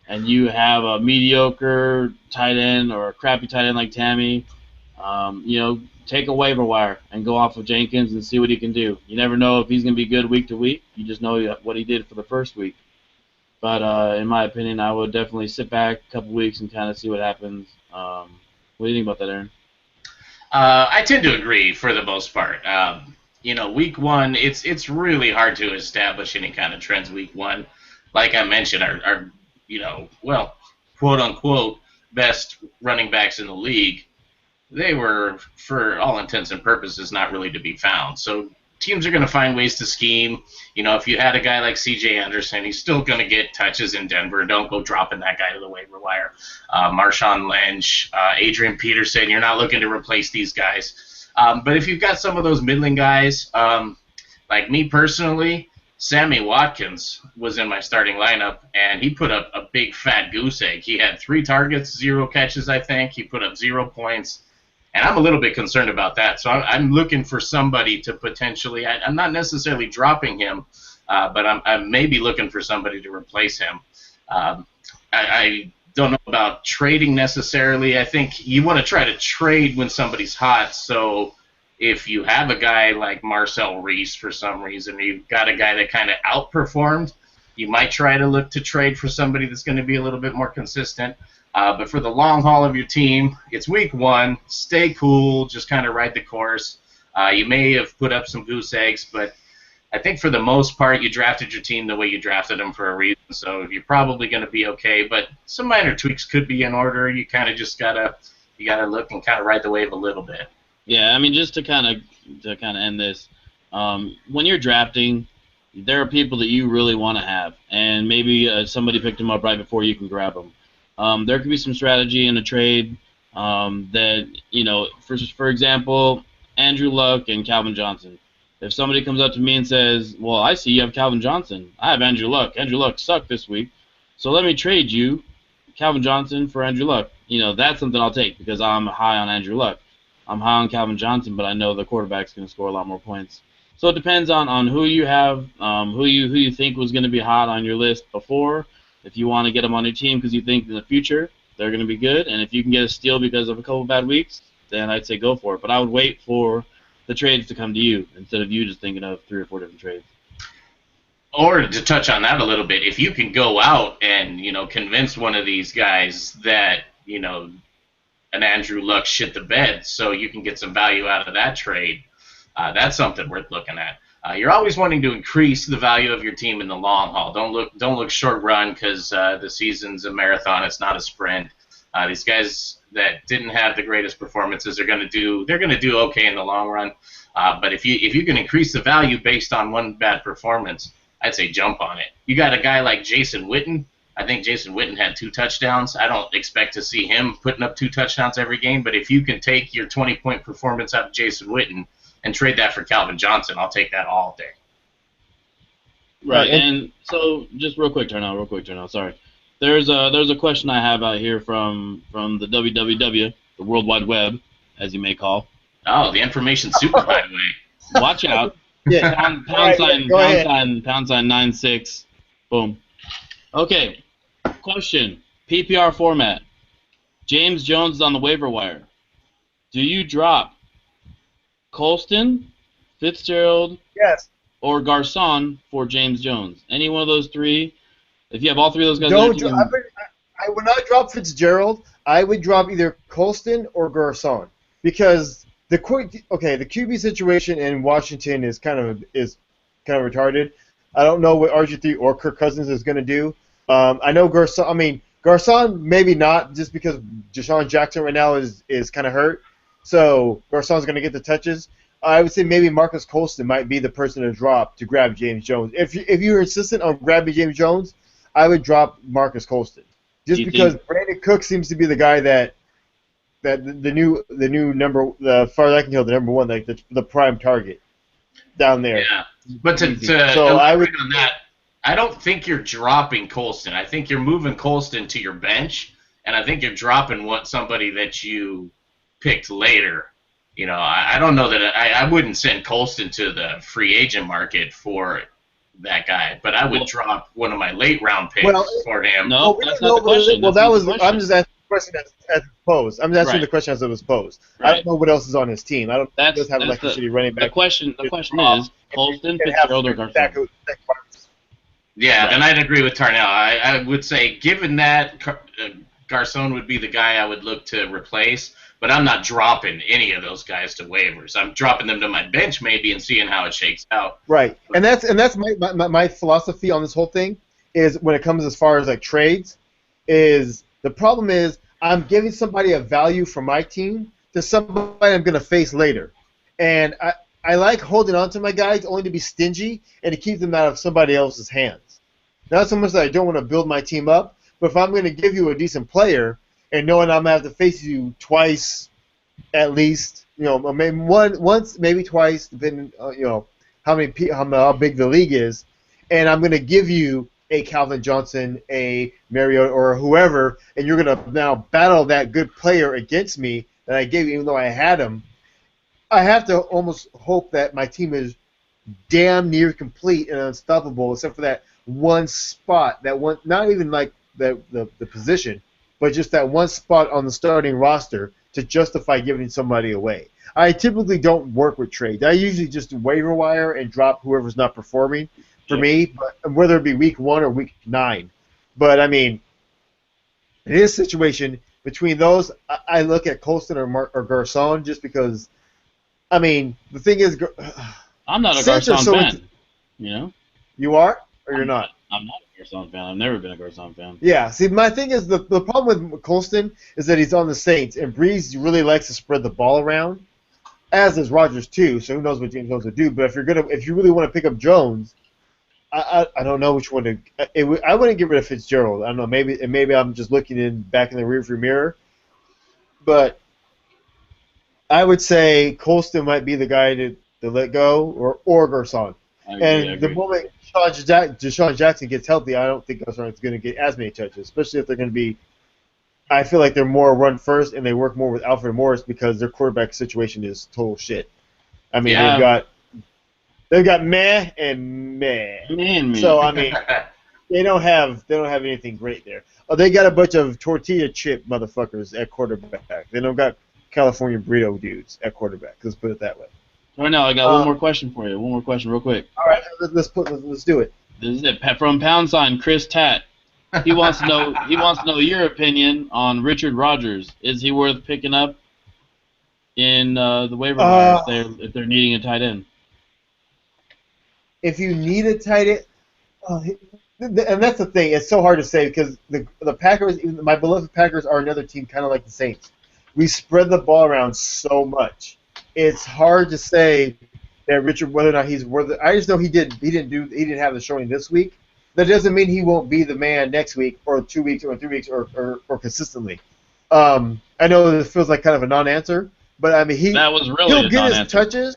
and you have a mediocre tight end or a crappy tight end like Tammy, take a waiver wire and go off of Jenkins and see what he can do. You never know if he's going to be good week to week. You just know what he did for the first week. But in my opinion, I would definitely sit back a couple weeks and kind of see what happens. What do you think about that, Aaron? I tend to agree for the most part. Week one, it's really hard to establish any kind of trends week one. Like I mentioned, our quote unquote best running backs in the league, they were, for all intents and purposes, not really to be found. So teams are going to find ways to scheme. If you had a guy like C.J. Anderson, he's still going to get touches in Denver. Don't go dropping that guy to the waiver wire. Marshawn Lynch, Adrian Peterson, you're not looking to replace these guys. But if you've got some of those middling guys, like me personally, Sammy Watkins was in my starting lineup, and he put up a big fat goose egg. He had 3 targets, 0 catches, I think. He put up 0 points. And I'm a little bit concerned about that. So I'm looking for somebody to potentially – I'm not necessarily dropping him, but I'm maybe looking for somebody to replace him. I don't know about trading necessarily. I think you want to try to trade when somebody's hot. So if you have a guy like Marcel Reese for some reason, or you've got a guy that kind of outperformed, you might try to look to trade for somebody that's going to be a little bit more consistent. But for the long haul of your team, it's week one. Stay cool. Just kind of ride the course. You may have put up some goose eggs, but I think for the most part, you drafted your team the way you drafted them for a reason. So you're probably going to be okay. But some minor tweaks could be in order. You kind of just gotta look and kind of ride the wave a little bit. Yeah, I mean, just to kind of end this, when you're drafting, there are people that you really want to have, and maybe somebody picked them up right before you can grab them. There could be some strategy in a trade that, for example, Andrew Luck and Calvin Johnson. If somebody comes up to me and says, well, I see you have Calvin Johnson. I have Andrew Luck. Andrew Luck sucked this week, so let me trade you Calvin Johnson for Andrew Luck. That's something I'll take because I'm high on Andrew Luck. I'm high on Calvin Johnson, but I know the quarterback's going to score a lot more points. So it depends on who you have, who you think was going to be hot on your list before. If you want to get them on your team because you think in the future they're going to be good, and if you can get a steal because of a couple bad weeks, then I'd say go for it. But I would wait for the trades to come to you instead of you just thinking of 3 or 4 different trades. Or to touch on that a little bit, if you can go out and convince one of these guys that an Andrew Luck shit the bed, so you can get some value out of that trade, that's something worth looking at. You're always wanting to increase the value of your team in the long haul. Don't look short run because the season's a marathon. It's not a sprint. These guys that didn't have the greatest performances they're going to do okay in the long run. But if you can increase the value based on one bad performance, I'd say jump on it. You got a guy like Jason Witten. I think Jason Witten had 2 touchdowns. I don't expect to see him putting up 2 touchdowns every game. But if you can take your 20-point performance out of Jason Witten and trade that for Calvin Johnson, I'll take that all day. Right, and so just real quick, turnout. Sorry, there's a question I have out here from the WWW, the World Wide Web, as you may call. Oh, the information super, by the way. Watch out. Yeah. Pound sign 96. Boom. Okay. Question. PPR format. James Jones is on the waiver wire. Do you drop Colston, Fitzgerald, Yes. or Garcon for James Jones? Any one of those 3? If you have all 3 of those guys, I would not drop Fitzgerald. I would drop either Colston or Garcon because the QB situation in Washington is kind of retarded. I don't know what RG3 or Kirk Cousins is going to do. I know Garcon. I mean, Garcon, maybe not, just because Deshaun Jackson right now is kind of hurt. So Garcon's going to get the touches. I would say maybe Marcus Colston might be the person to drop to grab James Jones. If you're insistent on grabbing James Jones, I would drop Marcus Colston. Just because Brandon Cook seems to be the guy that the new number, the far as I can tell, the number one, like the prime target down there. Yeah, but to I would on that, I don't think you're dropping Colston. I think you're moving Colston to your bench, and I think you're dropping somebody that you picked later. You know, I don't know that I wouldn't send Colston to the free agent market for that guy, but I would drop one of my late round picks for him. No, that's not the question. Well, I'm just asking the question as posed. I'm just asking the question as it was posed. Right. I don't know what else is on his team. I don't. That's have like a shitty running back. The question is Colston, Fitzgerald, or Garcon? Yeah, and I'd agree with Tarnell. I would say, given that, Garcon would be the guy I would look to replace, but I'm not dropping any of those guys to waivers. I'm dropping them to my bench maybe and seeing how it shakes out. Right, and that's my philosophy on this whole thing is when it comes as far as like trades, is the problem is I'm giving somebody a value for my team to somebody I'm going to face later, and I like holding on to my guys only to be stingy and to keep them out of somebody else's hands. Not so much that I don't want to build my team up, but if I'm going to give you a decent player and knowing I'm going to have to face you twice at least, you know, maybe once, maybe twice, depending you know, how big the league is, and I'm going to give you a Calvin Johnson, a Mariota, or whoever, and you're going to now battle that good player against me that I gave you even though I had him, I have to almost hope that my team is damn near complete and unstoppable, except for that one spot, that one, not even like the position, but just that one spot on the starting roster to justify giving somebody away. I typically don't work with trades. I usually just waiver wire and drop whoever's not performing for me, but whether it be week 1 or week 9. But I mean, in this situation, between those, I look at Colston or Garcon just because. I mean, the thing is, I'm not a Garcon fan. You know, you are, or you're not. I'm not a Garcon fan. I've never been a Garcon fan. Yeah. See, my thing is the problem with Colston is that he's on the Saints, and Breeze really likes to spread the ball around, as does Rodgers too. So who knows what James Jones would do? But if you really want to pick up Jones, I don't know which one to. I wouldn't get rid of Fitzgerald. I don't know. Maybe I'm just looking back in the rearview mirror, but. I would say Colston might be the guy to let go, or Garcon. And the moment Deshaun Jackson gets healthy, I don't think Garcon is going to get as many touches, especially if they're going to be. I feel like they're more run first, and they work more with Alfred Morris because their quarterback situation is total shit. I mean, they've got meh and meh. So I mean, they don't have anything great there. Oh, they got a bunch of tortilla chip motherfuckers at quarterback. They don't got California burrito dudes at quarterback. Let's put it that way. Right now, I got one more question for you. One more question, real quick. All right, let's do it. This is it. From #, Chris Tat. He wants to know. He wants to know your opinion on Richard Rodgers. Is he worth picking up in the waiver wire if they're needing a tight end? If you need a tight end, and that's the thing. It's so hard to say because the Packers, my beloved Packers, are another team kind of like the Saints. We spread the ball around so much. It's hard to say that Richard, whether or not he's worth it. I just know he didn't have the showing this week. That doesn't mean he won't be the man next week or 2 weeks or 3 weeks or consistently. I know this feels like kind of a non-answer, but I mean he'll get his touches.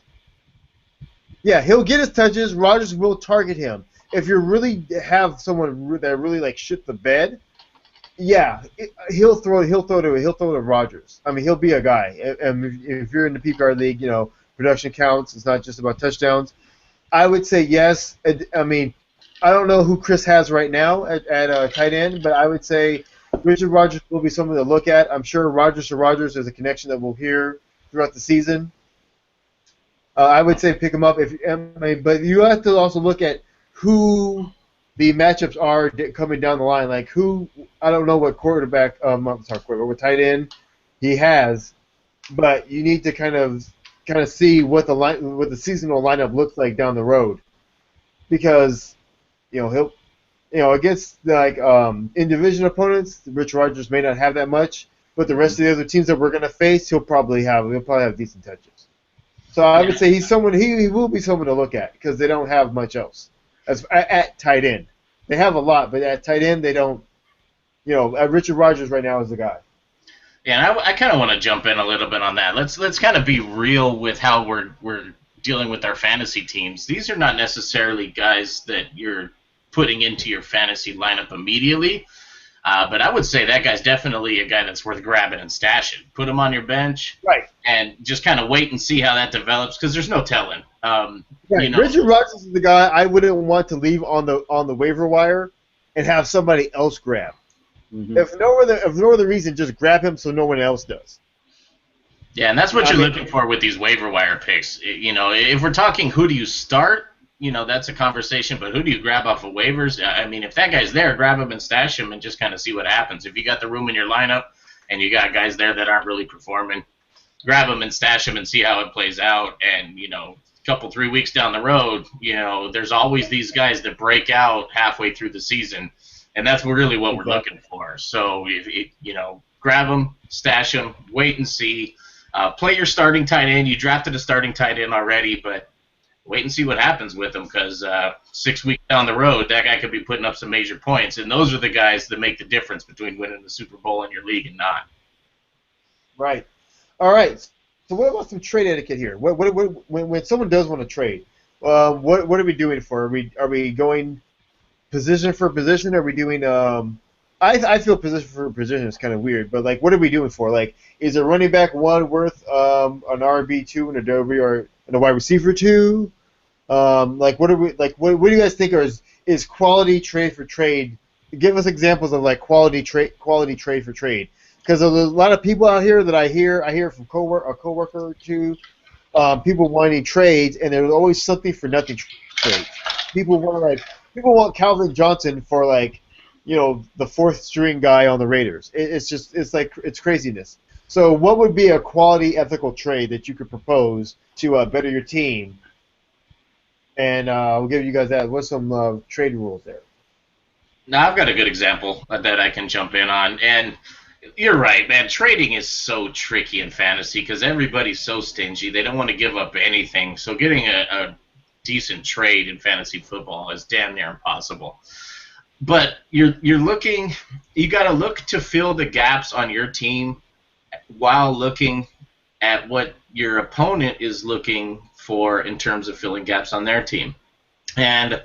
Yeah, he'll get his touches. Rodgers will target him. If you really have someone that really like shit the bed. Yeah, he'll throw to Rodgers. I mean, he'll be a guy. If you're in the PPR league, you know, production counts. It's not just about touchdowns. I would say yes. I mean, I don't know who Chris has right now at tight end, but I would say Richard Rodgers will be someone to look at. I'm sure Rodgers to Rodgers is a connection that we'll hear throughout the season. I would say pick him up. But you have to also look at who the matchups are coming down the line. Like I don't know what what tight end he has, but you need to kind of see what the seasonal lineup looks like down the road, because you know against like in division opponents, Rich Rogers may not have that much, but the rest of the other teams that we're going to face, he'll probably have decent touches. So I would say he's someone he will be someone to look at because they don't have much else at tight end. They have a lot, but at tight end they don't. Richard Rogers right now is the guy. Yeah, and I kind of want to jump in a little bit on that. Let's kind of be real with how we're dealing with our fantasy teams. These are not necessarily guys that you're putting into your fantasy lineup immediately, but I would say that guy's definitely a guy that's worth grabbing and stashing. Put him on your bench, right, and just kind of wait and see how that develops because there's no telling. Right. Richard Rogers is the guy I wouldn't want to leave on the waiver wire and have somebody else grab. Mm-hmm. If no other reason, just grab him so no one else does. Yeah, and that's what you're looking for with these waiver wire picks. If we're talking who do you start, that's a conversation, but who do you grab off of waivers? I mean, if that guy's there, grab him and stash him and just kind of see what happens. If you got the room in your lineup and you got guys there that aren't really performing, grab him and stash him and see how it plays out. And, a couple, 3 weeks down the road, there's always these guys that break out halfway through the season. And that's really what we're looking for. So, grab them, stash them, wait and see. Play your starting tight end. You drafted a starting tight end already, but wait and see what happens with him because 6 weeks down the road, that guy could be putting up some major points. And those are the guys that make the difference between winning the Super Bowl in your league and not. Right. All right. So what about some trade etiquette here? When someone does want to trade, what are we doing for? Are we going position for position? Are we doing I feel position for position is kind of weird, but like, what are we doing for? Like, is a running back 1 worth an RB2 and a W or a wide receiver 2? What do you guys think is quality trade for trade? Give us examples of like quality trade for trade, because there's a lot of people out here that I hear from a coworker or two, people wanting trades, and there's always something for nothing trades. People want Calvin Johnson for like, the 4th string guy on the Raiders. It's craziness. So what would be a quality ethical trade that you could propose to better your team? And we'll give you guys that. What's some trade rules there? Now, I've got a good example that I can jump in on. And you're right, man. Trading is so tricky in fantasy because everybody's so stingy. They don't want to give up anything. So getting a decent trade in fantasy football is damn near impossible. But you got to look to fill the gaps on your team while looking at what your opponent is looking for in terms of filling gaps on their team. And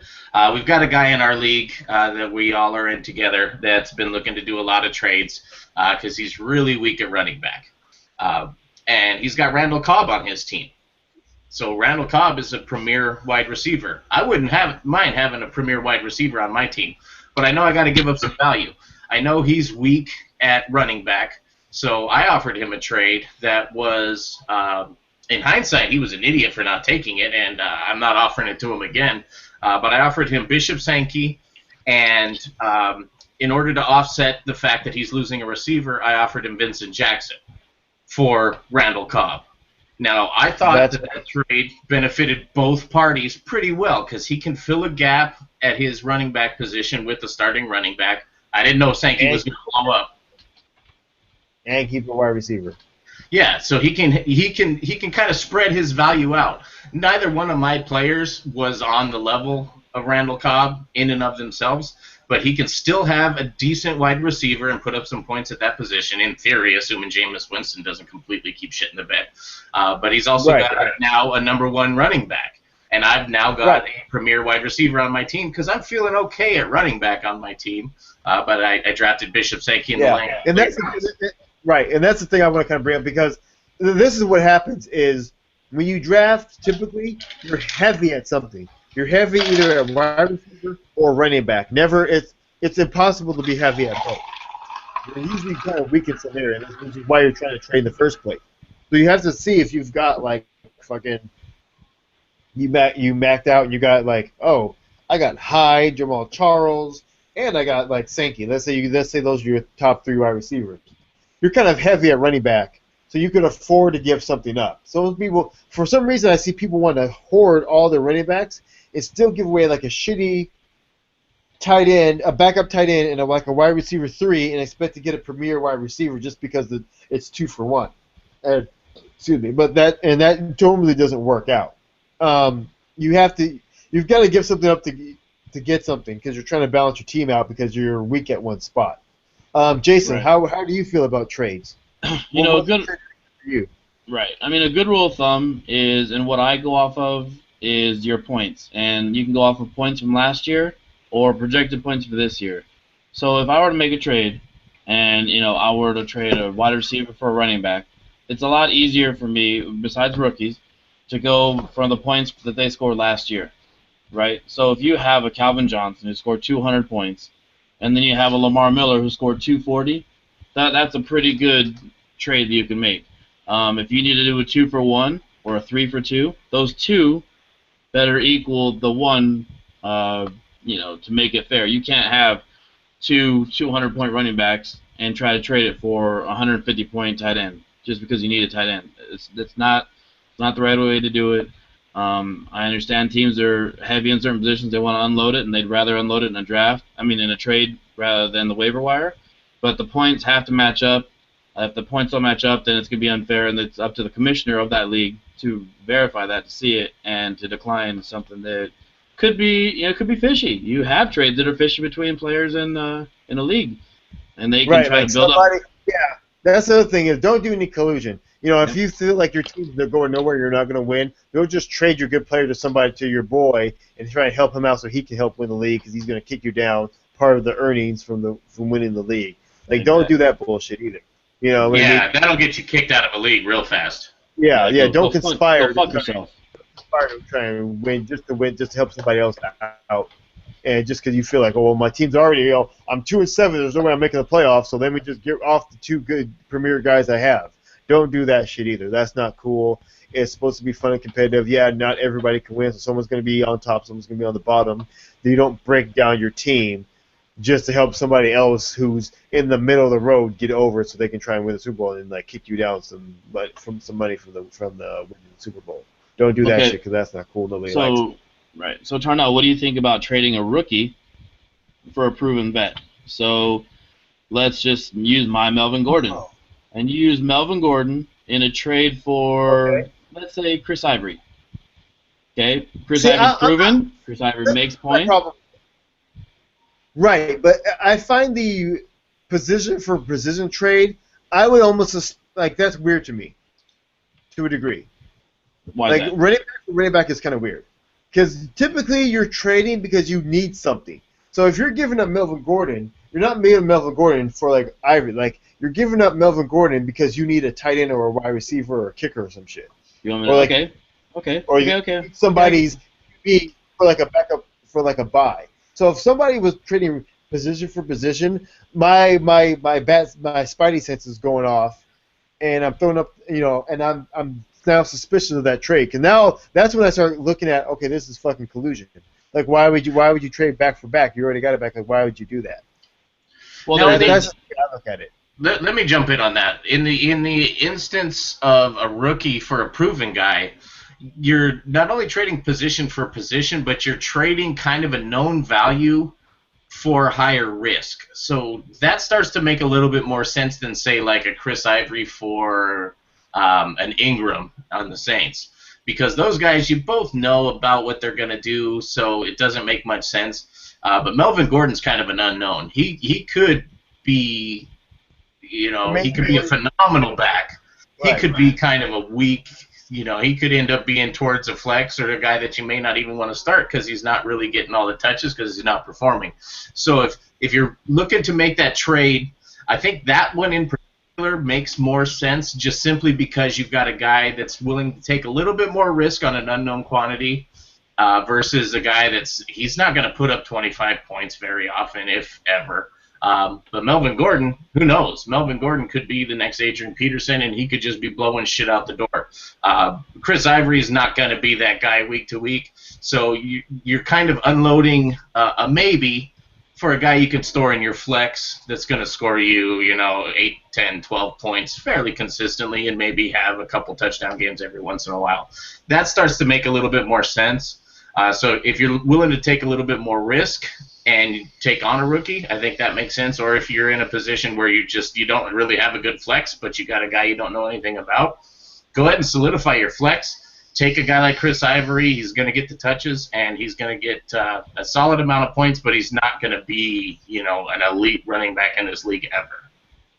we've got a guy in our league that we all are in together that's been looking to do a lot of trades because he's really weak at running back. And he's got Randall Cobb on his team. So Randall Cobb is a premier wide receiver. I wouldn't mind having a premier wide receiver on my team, but I know I got to give up some value. I know he's weak at running back, so I offered him a trade that was, in hindsight, he was an idiot for not taking it, and I'm not offering it to him again. But I offered him Bishop Sankey, and in order to offset the fact that he's losing a receiver, I offered him Vincent Jackson for Randall Cobb. Now, I thought that trade benefited both parties pretty well because he can fill a gap at his running back position with the starting running back. I didn't know Sankey was going to blow up. And keep a wide receiver. Yeah, so he can kind of spread his value out. Neither one of my players was on the level of Randall Cobb in and of themselves, but he can still have a decent wide receiver and put up some points at that position, in theory, assuming Jameis Winston doesn't completely keep shit in the bed. But he's also got now a number 1 running back. And I've now got a premier wide receiver on my team because I'm feeling okay at running back on my team. But I drafted Bishop Sankey in the lane. And that's the thing I want to kind of bring up, because this is what happens is when you draft, typically, you're heavy at something. You're heavy either at wide receiver or running back. It's impossible to be heavy at both. You're usually kind of weak in some area, which is why you're trying to trade in the first place. So you have to see if you've got like fucking you maxed out and you got like, oh, I got Hyde, Jamal Charles, and I got like Sankey. Let's say those are your top 3 wide receivers. You're kind of heavy at running back, so you can afford to give something up. So people, for some reason, I see people want to hoard all their running backs and still give away like a shitty tight end, a backup tight end, and like a wide receiver 3, and expect to get a premier wide receiver just because it's 2-for-1. Excuse me, but that totally doesn't work out. You've got to give something up to get something because you're trying to balance your team out because you're weak at one spot. Jason, Right. how do you feel about trades? A What's good for you? right. I mean, a good rule of thumb is, and what I go off of is your points, and you can go off of points from last year or projected points for this year. So if I were to make a trade, and I were to trade a wide receiver for a running back, it's a lot easier for me, besides rookies, to go from the points that they scored last year, right? So if you have a Calvin Johnson who scored 200 points, and then you have a Lamar Miller who scored 240, that's a pretty good trade that you can make. If you need to do a 2-for-1 or a 3-for-2, those two better equal the one, to make it fair. You can't have two 200-point running backs and try to trade it for a 150-point tight end just because you need a tight end. It's not the right way to do it. I understand teams are heavy in certain positions. They want to unload it, and they'd rather unload it in a trade rather than the waiver wire. But the points have to match up. If the points don't match up, then it's going to be unfair, and it's up to the commissioner of that league to verify that, to see it, and to decline something that could be fishy. You have trades that are fishy between players in a league, and they can try to build up. Yeah, that's the other thing is don't do any collusion. If you feel like your team's going nowhere, you're not going to win. Don't just trade your good player to your boy and try and help him out so he can help win the league because he's going to kick you down part of the earnings from winning the league. Like, don't do that bullshit either. That'll get you kicked out of a league real fast. Yeah, don't conspire. Go fuck yourself. Conspire to try and win, just to help somebody else out. And just because you feel like, oh, well, my team's already, I'm 2-7, there's no way I'm making the playoffs, so let me just get off the two good premier guys I have. Don't do that shit either. That's not cool. It's supposed to be fun and competitive. Yeah, not everybody can win, so someone's going to be on top, someone's going to be on the bottom. You don't break down your team just to help somebody else who's in the middle of the road get over it so they can try and win the Super Bowl and kick you down some money from the winning the Super Bowl. Don't do that shit because that's not cool. Nobody likes it. Right. So, Tarnell, what do you think about trading a rookie for a proven vet? So, let's just use my Melvin Gordon. Oh. And you use Melvin Gordon in a trade for, let's say, Chris Ivory. Okay? Chris Ivory's proven. Chris Ivory makes points. Right, but I find the position for position trade, I would almost that's weird to me, to a degree. Why is that? Running back is kind of weird, because typically you're trading because you need something. So if you're giving up Melvin Gordon, you're not making Melvin Gordon for Ivory. You're giving up Melvin Gordon because you need a tight end or a wide receiver or a kicker or some shit. You want me to, okay. Or you somebody's be for a backup for a buy. So if somebody was trading position for position, my spidey sense is going off, and I'm throwing up, and I'm now suspicious of that trade. Cause now that's when I start looking at, okay, this is fucking collusion. Like, why would you trade back for back? You already got it back. Like, why would you do that? Well, that's the way I look at it. Let me jump in on that. In the instance of a rookie for a proven guy, you're not only trading position for position, but you're trading kind of a known value for higher risk. So that starts to make a little bit more sense than, say, like a Chris Ivory for an Ingram on the Saints. Because those guys, you both know about what they're going to do, so it doesn't make much sense. But Melvin Gordon's kind of an unknown. He could be, he could be a phenomenal back. He could be kind of a weak, he could end up being towards a flex or a guy that you may not even want to start because he's not really getting all the touches because he's not performing. So if you're looking to make that trade, I think that one in particular makes more sense just simply because you've got a guy that's willing to take a little bit more risk on an unknown quantity versus a guy he's not going to put up 25 points very often, if ever. But Melvin Gordon, who knows? Melvin Gordon could be the next Adrian Peterson, and he could just be blowing shit out the door. Chris Ivory is not going to be that guy week to week, so you're kind of unloading a maybe for a guy you can store in your flex that's going to score you, 8, 10, 12 points fairly consistently and maybe have a couple touchdown games every once in a while. That starts to make a little bit more sense. So if you're willing to take a little bit more risk and take on a rookie, I think that makes sense. Or if you're in a position where you don't really have a good flex, but you got a guy you don't know anything about, go ahead and solidify your flex. Take a guy like Chris Ivory. He's going to get the touches, and he's going to get a solid amount of points, but he's not going to be, an elite running back in this league ever.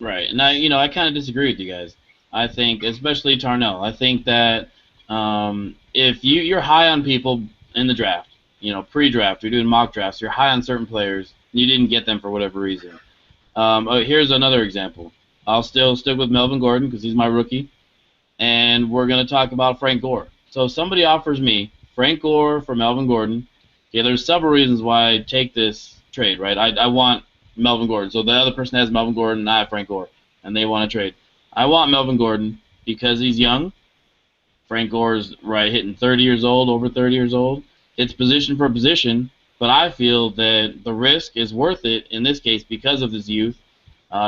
Right. And I kind of disagree with you guys. I think, especially Tarnell, I think that if you're high on people in the draft, pre-draft, you're doing mock drafts, you're high on certain players, and you didn't get them for whatever reason. Here's another example. I'll still stick with Melvin Gordon because he's my rookie, and we're going to talk about Frank Gore. So if somebody offers me Frank Gore for Melvin Gordon, okay, there's several reasons why I take this trade, right? I want Melvin Gordon. So the other person has Melvin Gordon, and I have Frank Gore, and they want to trade. I want Melvin Gordon because he's young. Frank Gore's hitting 30 years old, over 30 years old. It's position for position, but I feel that the risk is worth it in this case because of his youth,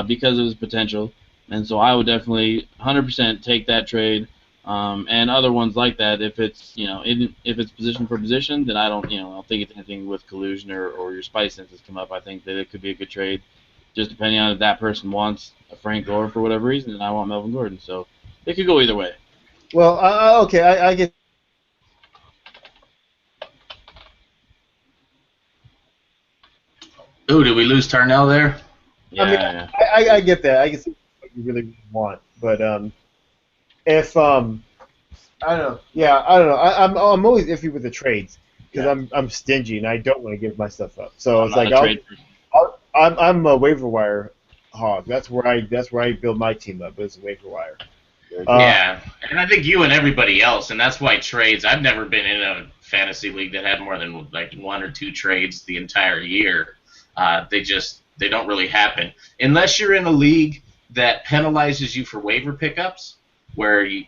because of his potential, and so I would definitely 100% take that trade, and other ones like that. If it's if it's position for position, then I don't think it's anything with collusion or your spice senses come up. I think that it could be a good trade, just depending on if that person wants a Frank Gore for whatever reason, and I want Melvin Gordon. So it could go either way. Well, okay, I get. Ooh, did we lose Tarnell there? Yeah. I get that. I can see what you really want, but if I don't know. Yeah, I don't know. I'm always iffy with the trades because I'm stingy and I don't want to give my stuff up. So it's like I'm a waiver wire hog. That's where I build my team up. Is waiver wire. Yeah, and I think you and everybody else, and that's why trades. I've never been in a fantasy league that had more than like 1 or 2 trades the entire year. They don't really happen unless you're in a league that penalizes you for waiver pickups, where you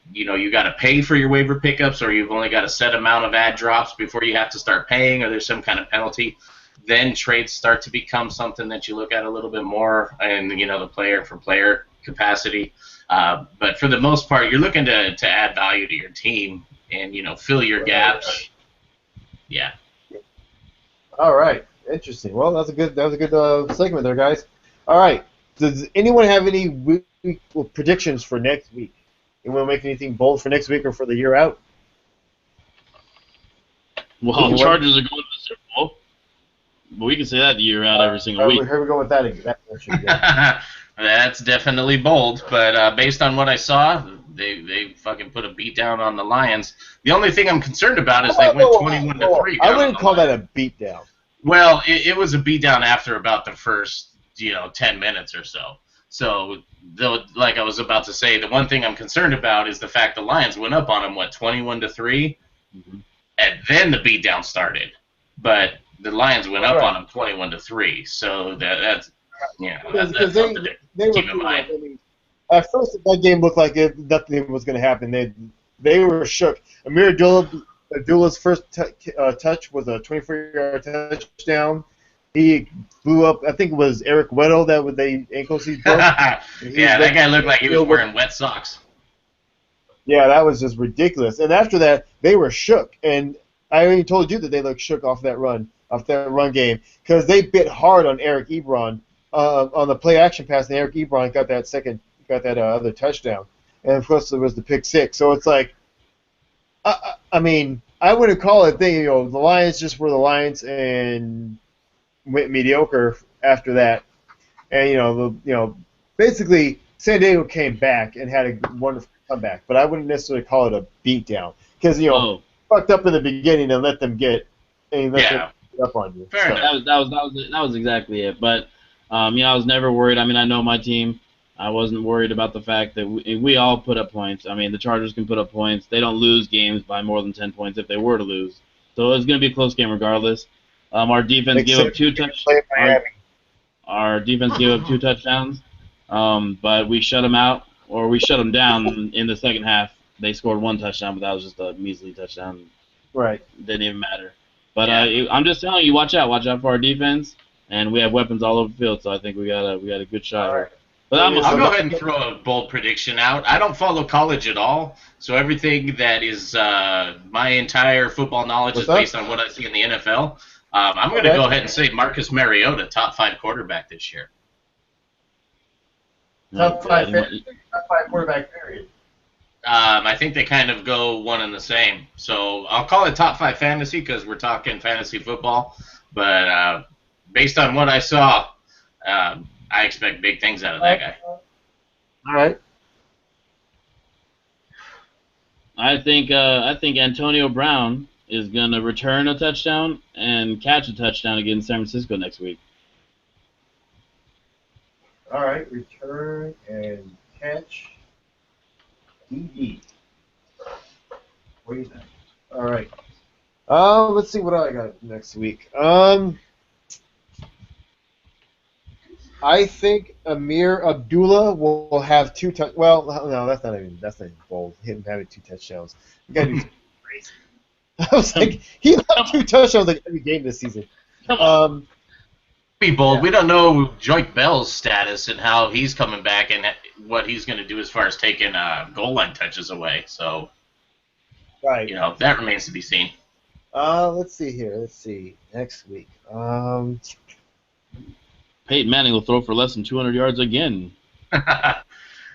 got to pay for your waiver pickups, or you've only got a set amount of ad drops before you have to start paying, or there's some kind of penalty. Then trades start to become something that you look at a little bit more, and the player for player capacity. But for the most part, you're looking to add value to your team and fill your gaps. Yeah. All right. Interesting. Well, that was a good segment there, guys. All right. Does anyone have any week predictions for next week? Anyone make anything bold for next week or for the year out? Well, the Chargers are going to the Super Bowl, but we can say that the year out every single week. Here we go with that again. That's definitely bold, but based on what I saw, they fucking put a beat down on the Lions. The only thing I'm concerned about is they went 21-3. I wouldn't call that a beat down. Well, it was a beat down after about the first 10 minutes or so. So, like I was about to say, the one thing I'm concerned about is the fact the Lions went up on them 21-3, and then the beat down started. But the Lions went up on them 21-3, so that's something to keep in mind. At first, that game looked like nothing was going to happen. They were shook. Amir Abdullah's first touch was a 24-yard touchdown. He blew up. I think it was Eric Weddle that with the ankle seat broke. Yeah, that guy looked like he was wearing wet socks. Yeah, that was just ridiculous. And after that, they were shook. And I already told you that they looked shook off that run game because they bit hard on Eric Ebron on the play action pass, and Eric Ebron got that other touchdown. And of course, there was the pick six. So it's like, I mean, I wouldn't call it thing. The Lions just were the Lions and went mediocre after that. And basically San Diego came back and had a wonderful comeback. But I wouldn't necessarily call it a beatdown because fucked up in the beginning and let them get up on you. Fair enough. That was exactly it. But I was never worried. I mean, I know my team. I wasn't worried about the fact that we all put up points. I mean, the Chargers can put up points. They don't lose games by more than 10 points if they were to lose. So it's going to be a close game regardless. Our defense gave up 2 touchdowns. Our defense gave up 2 touchdowns, but we shut them out, or we shut them down in the second half. They scored 1 touchdown, but that was just a measly touchdown. Right. Didn't even matter. But I'm just telling you, watch out for our defense, and we have weapons all over the field. So I think we got a good shot here. But I'll go ahead and throw a bold prediction out. I don't follow college at all, so everything that is my entire football knowledge is based on what I see in the NFL. I'm going to go ahead and say Marcus Mariota, top 5 quarterback this year. Top five quarterback period. I think they kind of go one and the same. So I'll call it top 5 fantasy because we're talking fantasy football. But based on what I saw, I expect big things out of that guy. All right. I think Antonio Brown is going to return a touchdown and catch a touchdown against San Francisco next week. All right. Return and catch. DD. What do you think? All right. Let's see what I got next week. I think Amir Abdullah will have 2 touchdowns. Well, no, that's not even bold. Him having 2 touchdowns. You gotta do something crazy. I was like, he had 2 touchdowns like every game this season. Be bold. Yeah. We don't know Joyke Bell's status and how he's coming back and what he's going to do as far as taking goal line touches away. So, right. That remains to be seen. Let's see here. Let's see. Next week. Peyton Manning will throw for less than 200 yards again.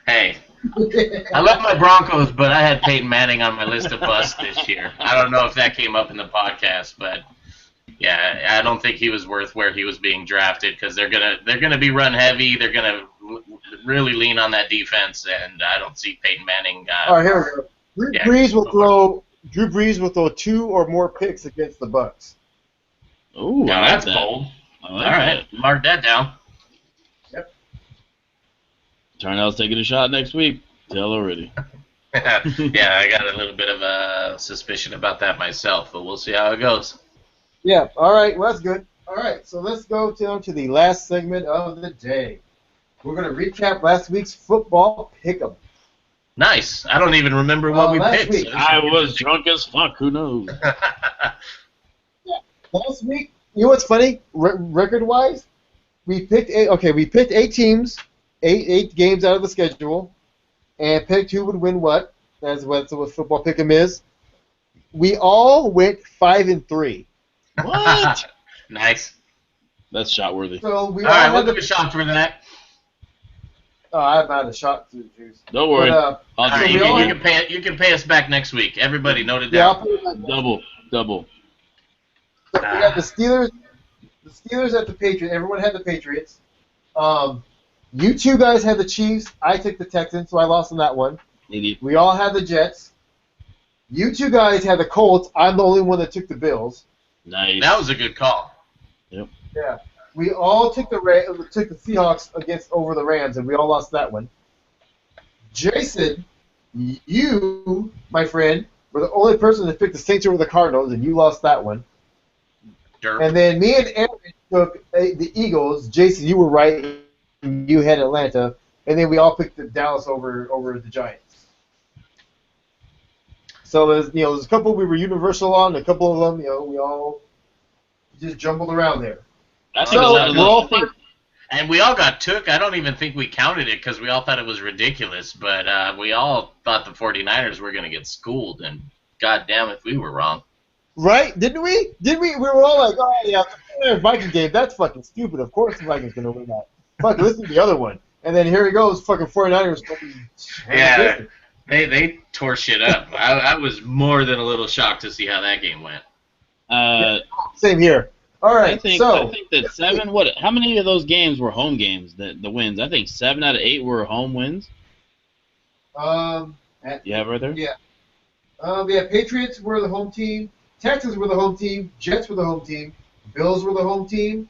Hey, I love my Broncos, but I had Peyton Manning on my list of busts this year. I don't know if that came up in the podcast, but yeah, I don't think he was worth where he was being drafted because they're gonna be run heavy. They're gonna really lean on that defense, and I don't see Peyton Manning. All right, here we go. Drew Brees will throw 2 or more picks against the Bucs. Oh, now that's bold. All right, mark that down. Yep. Darnell's taking a shot next week. Tell already. Yeah, I got a little bit of a suspicion about that myself, but we'll see how it goes. Yeah, all right, well, that's good. All right, so let's go to the last segment of the day. We're going to recap last week's football pick'em. Nice. I don't even remember what we picked. Week, I was drunk as fuck. Who knows? Yeah, last week, you know what's funny? Record-wise, we picked 8 teams, 8 games out of the schedule, and picked who would win what. That's what football pick'em is. We all went 5-3. What? Nice. That's shot worthy. So we all right, we'll do a shot for that. Oh, I haven't had a shot to juice. Don't worry. All right, you can pay us back next week. Everybody note it down. Double. So we got the Steelers at the Patriots. Everyone had the Patriots. You 2 guys had the Chiefs. I took the Texans, so I lost on that one. Idiot. We all had the Jets. You 2 guys had the Colts. I'm the only one that took the Bills. Nice. That was a good call. Yep. Yeah. We all took the Seahawks over the Rams, and we all lost that one. Jason, you, my friend, were the only person that picked the Saints over the Cardinals, and you lost that one. Derp. And then me and Aaron took the Eagles. Jason, you were right. You had Atlanta. And then we all picked the Dallas over the Giants. So there's a couple we were universal on, a couple of them, we all just jumbled around there. And we all got took. I don't even think we counted it because we all thought it was ridiculous. But we all thought the 49ers were going to get schooled, and goddamn if we were wrong. Right? Didn't we? We were all like, oh yeah, the Viking game. That's fucking stupid. Of course the Vikings going to win that. Fuck, listen to the other one. And then here he goes, fucking 49ers. Yeah. They tore shit up. I was more than a little shocked to see how that game went. Same here. All right. I think that 7. How many of those games were home games? The wins. I think 7 out of 8 were home wins. You have right there. Yeah. Patriots were the home team. Texans were the home team. Jets were the home team. Bills were the home team.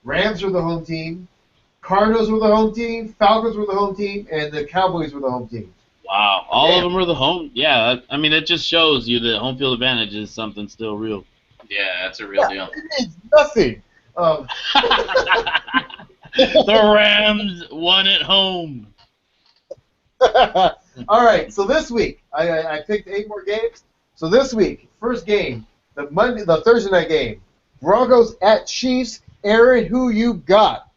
Rams were the home team. Cardinals were the home team. Falcons were the home team, and the Cowboys were the home team. Wow, all of them were the home. Yeah, I mean, it just shows you that home field advantage is something still real. Yeah, that's a real deal. It means nothing. The Rams won at home. All right, so this week I picked 8 more games. So this week, first game, the Thursday night game, Broncos at Chiefs. Aaron, who you got?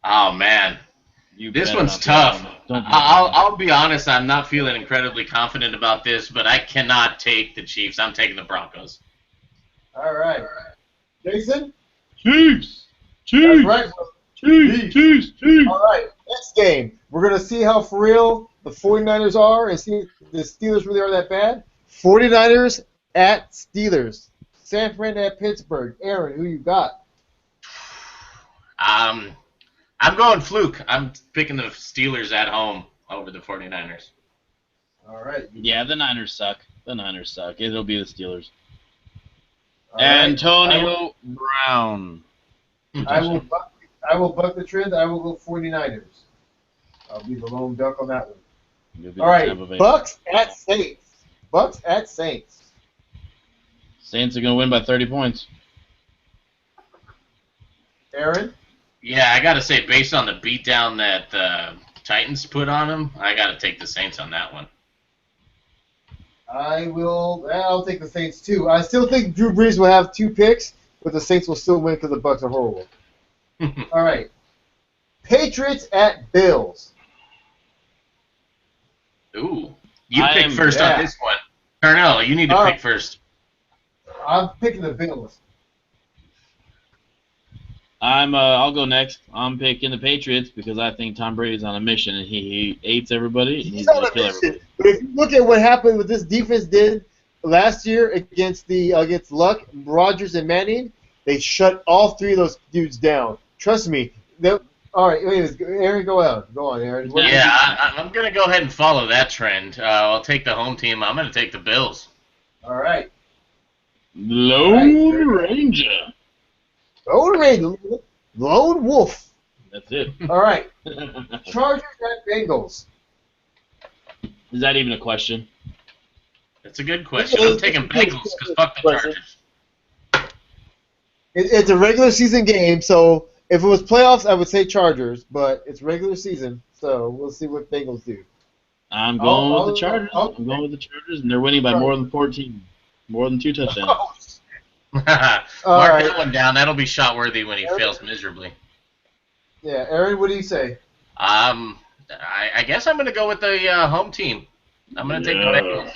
Oh man. This one's tough. I'll be honest, I'm not feeling incredibly confident about this, but I cannot take the Chiefs. I'm taking the Broncos. All right. Jason? Chiefs. That's right. Chiefs. All right, next game. We're going to see how for real the 49ers are and see if the Steelers really are that bad. 49ers at Steelers. San Fran at Pittsburgh. Aaron, who you got? I'm going fluke. I'm picking the Steelers at home over the 49ers. All right. Yeah, the Niners suck. It'll be the Steelers. All right. Antonio Brown. I will buck the trend. I will go 49ers. I'll be the lone duck on that one. All right, Bucks at Saints. Saints are going to win by 30 points. Aaron? Yeah, I got to say, based on the beatdown that the Titans put on them, I got to take the Saints on that one. I'll take the Saints too. I still think Drew Brees will have 2 picks, but the Saints will still win because the Bucks are horrible. All right. Patriots at Bills. Ooh. You pick first on this one. Carnell, you need to pick first. I'm picking the Bills. I'll go next. I'm picking the Patriots because I think Tom Brady's on a mission and he hates everybody and he's going to kill everybody. But if you look at what happened with this defense did last year against Luck, Rodgers, and Manning, they shut all 3 of those dudes down. Trust me. All right, anyways, Aaron, go on, Aaron. I'm going to go ahead and follow that trend. I'll take the home team. I'm going to take the Bills. All right. Lone Ranger. Lone Wolf. That's it. All right. Chargers at Bengals. Is that even a question? That's a good question. I'm taking Bengals because fuck the Chargers. It's a regular season game, so if it was playoffs, I would say Chargers, but it's regular season, so we'll see what Bengals do. I'm going with the Chargers. I'm going with the Chargers, and they're winning by more than 14. More than 2 touchdowns. Mark that one down. That'll be shot worthy when he fails miserably. Yeah, Aaron, what do you say? I guess I'm going to go with the home team. I'm going to take the Bengals.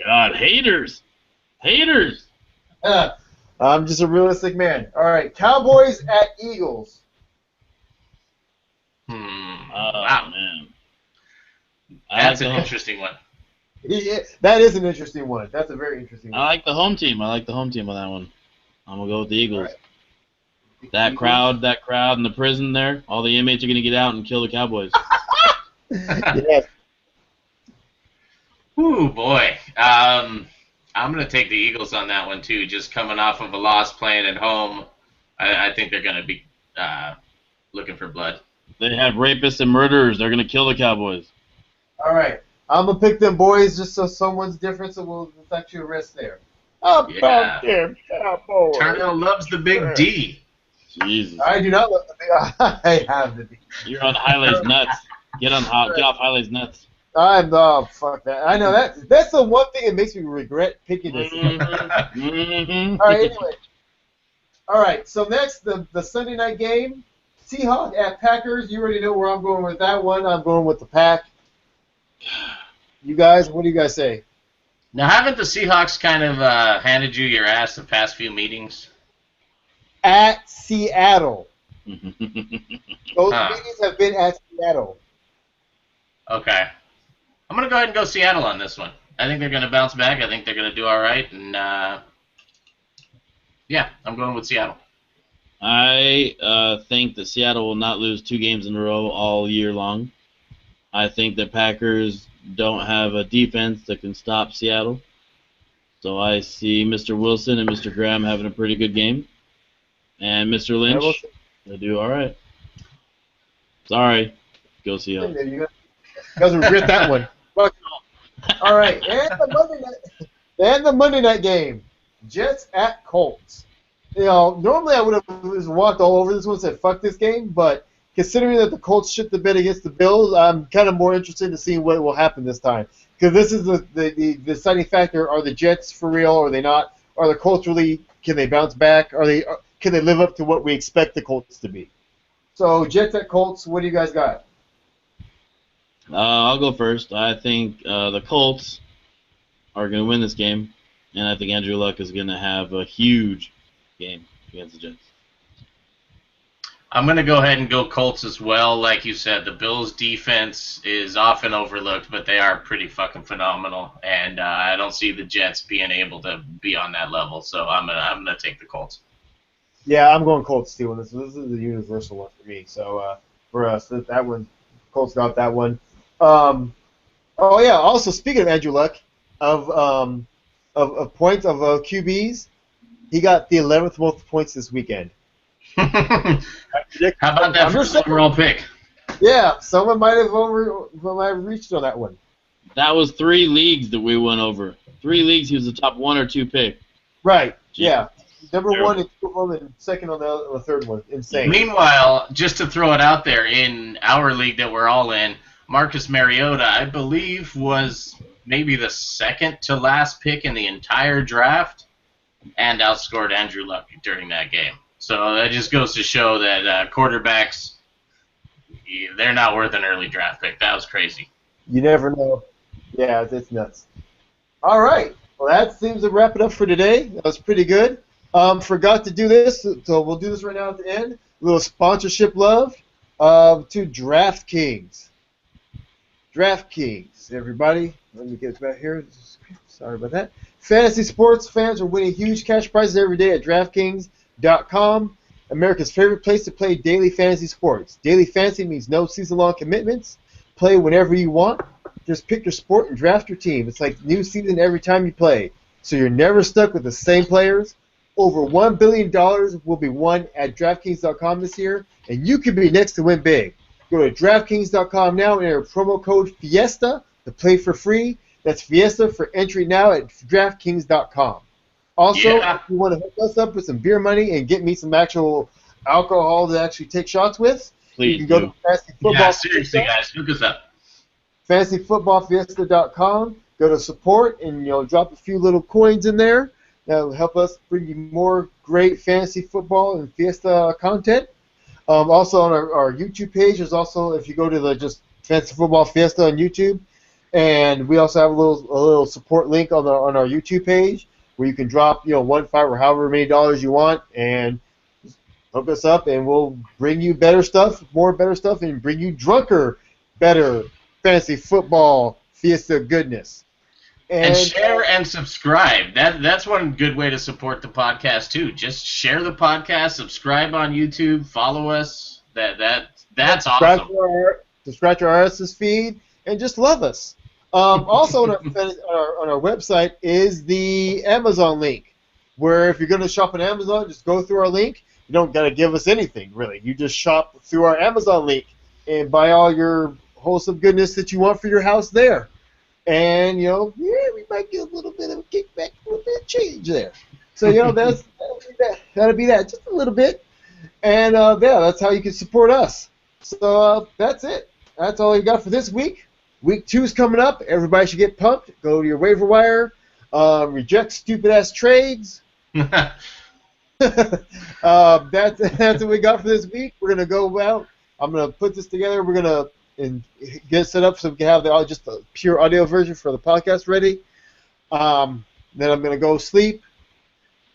God, haters. I'm just a realistic man. All right, Cowboys at Eagles. Wow, man. That's an interesting one. Yeah, that is an interesting one. That's a very interesting one. I like the home team. on that one. I'm going to go with the Eagles. Right. That crowd in the prison there, all the inmates are going to get out and kill the Cowboys. Yes. Ooh, boy. I'm going to take the Eagles on that one, too. Just coming off of a loss playing at home, I think they're going to be looking for blood. They have rapists and murderers. They're going to kill the Cowboys. All right. I'm going to pick them boys just so someone's different, so we'll affect your risk there. About them Cowboys. Turnell loves the big D. Jesus. I do not love the big I have the D. You're on Highlay's nuts. Get off Highlay's nuts. Fuck that. I know that's the one thing that makes me regret picking this. Mm-hmm. All right, anyway. All right, so next, the Sunday night game, Seahawks at Packers. You already know where I'm going with that one. I'm going with the Pack. You guys, what do you guys say? Now, haven't the Seahawks kind of handed you your ass the past few meetings? At Seattle. Those meetings have been at Seattle. Okay. I'm going to go ahead and go Seattle on this one. I think they're going to bounce back. I think they're going to do all right. And, yeah, I'm going with Seattle. I think that Seattle will not lose 2 games in a row all year long. I think the Packers don't have a defense that can stop Seattle. So I see Mr. Wilson and Mr. Graham having a pretty good game. And Mr. Lynch, they do all right. Sorry. Go Seahawks. You guys regret that one. All right, and the Monday night game, Jets at Colts. You know, normally I would have just walked all over this one and said fuck this game, but considering that the Colts shit the bed against the Bills, I'm kind of more interested in seeing what will happen this time. Because this is the deciding factor: are the Jets for real, or are they not? Are the Colts really? Can they bounce back? Can they live up to what we expect the Colts to be? So Jets at Colts. What do you guys got? I'll go first. I think the Colts are going to win this game, and I think Andrew Luck is going to have a huge game against the Jets. I'm going to go ahead and go Colts as well. Like you said, the Bills' defense is often overlooked, but they are pretty fucking phenomenal. And I don't see the Jets being able to be on that level. So I'm gonna take the Colts. Yeah, I'm going Colts too. And this is the universal one for me. So for us, that one, Colts got that one. Oh yeah. Also, speaking of Andrew Luck, of points of QBs, he got the 11th most points this weekend. How about that first overall pick? Yeah, someone might have reached on that one. That was 3 leagues that we went over. 3 leagues, he was the top 1 or 2 pick. Right. Jeez. Yeah. Number 1 in 2 of them, and second on the third one. Insane. Meanwhile, just to throw it out there, in our league that we're all in, Marcus Mariota, I believe, was maybe the second to last pick in the entire draft, and outscored Andrew Luck during that game. So that just goes to show that quarterbacks, they're not worth an early draft pick. That was crazy. You never know. Yeah, it's nuts. All right. Well, that seems to wrap it up for today. That was pretty good. Forgot to do this, so we'll do this right now at the end. A little sponsorship love to DraftKings. DraftKings, everybody. Let me get it back here. Sorry about that. Fantasy sports fans are winning huge cash prizes every day at DraftKings.com, America's favorite place to play daily fantasy sports. Daily fantasy means no season-long commitments. Play whenever you want. Just pick your sport and draft your team. It's like new season every time you play, so you're never stuck with the same players. Over $1 billion will be won at DraftKings.com this year, and you could be next to win big. Go to DraftKings.com now and enter promo code Fiesta to play for free. That's Fiesta for entry now at DraftKings.com. Also, if you want to hook us up with some beer money and get me some actual alcohol to actually take shots with, Please you can go to Fantasy Football. Yeah, seriously, guys, hook us up. FantasyFootballFiesta.com. Go to support and drop a few little coins in there. That will help us bring you more great fantasy football and Fiesta content. Also on our YouTube page is also, if you go to the just Fantasy Football Fiesta on YouTube, and we also have a little support link on our YouTube page where you can drop $1, $5, or however many dollars you want, and hook us up, and we'll bring you better stuff, more better stuff, and bring you drunker, better fantasy football Fiesta goodness. And share and subscribe. That's one good way to support the podcast too. Just share the podcast, subscribe on YouTube, follow us. That's awesome. Subscribe to our RSS feed, and just love us. Also on our website is the Amazon link, where if you're going to shop on Amazon, just go through our link. You don't got to give us anything, really. You just shop through our Amazon link and buy all your wholesome goodness that you want for your house there. And, we might get a little bit of a kickback, a little bit of change there. So, that'll be that, just a little bit. And, that's how you can support us. So, that's it. That's all you got for this week. Week 2 is coming up. Everybody should get pumped. Go to your waiver wire. Reject stupid-ass trades. That's what we got for this week. We're going to go out. I'm going to put this together. We're going to get it set up so we can have just a pure audio version for the podcast ready. Then I'm going to go sleep.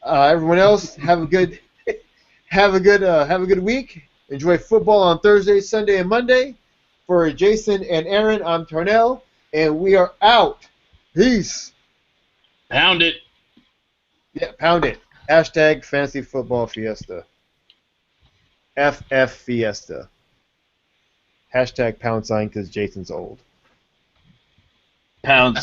Everyone else, have a good week. Enjoy football on Thursday, Sunday, and Monday. For Jason and Aaron, I'm Tarnell, and we are out. Peace. Pound it. Yeah, pound it. Hashtag Fantasy Football Fiesta. FF Fiesta. Hashtag # because Jason's old. Pound